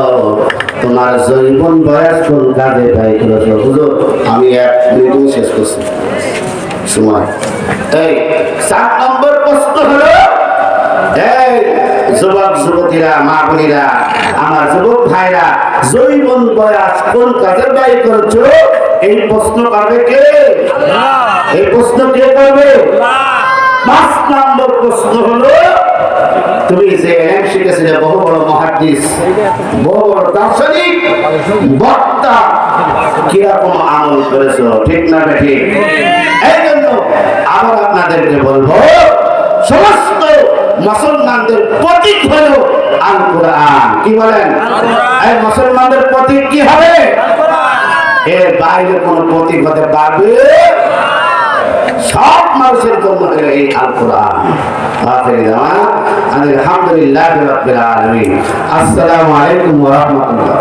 তোমার জীবন বয়স কোন কাজে ব্যয় করেছো? হুজুর আমি 1 মিনিট শেষ করছি সময়। এই 4 নম্বর প্রশ্ন হলো, এই যুবক যুবতীরা, মা বোনেরা, আমার যুবক ভাইরা, জীবন বয়স কোন কাজে ব্যয় করছো? এই প্রশ্ন করবে কে? এই প্রশ্ন কে করবে? 5 নম্বর প্রশ্ন হলো, তুমি যে এলেম শিখেছিলে, বহু বড় মুহাদ্দিস, বহু বড় দার্শনিক, বক্তা, কিরকম আমল করেছো? ঠিক না ঠিক? এই জন্য আবার আপনাদেরকে বলবো, সমস্ত মুসলমানদের প্রতীক হলো আল কোরআন। কি বলেন? এই মুসলমানদের প্রতীক কি হবে? এর বাইরে কোন প্রতীক হতে পারবে? সব মানুষের জন্য এই আল কোরআন। আলহামদুলিল্লাহি রাব্বিল আলামিন। আসসালামু আলাইকুম ওয়া রাহমাতুল্লাহ।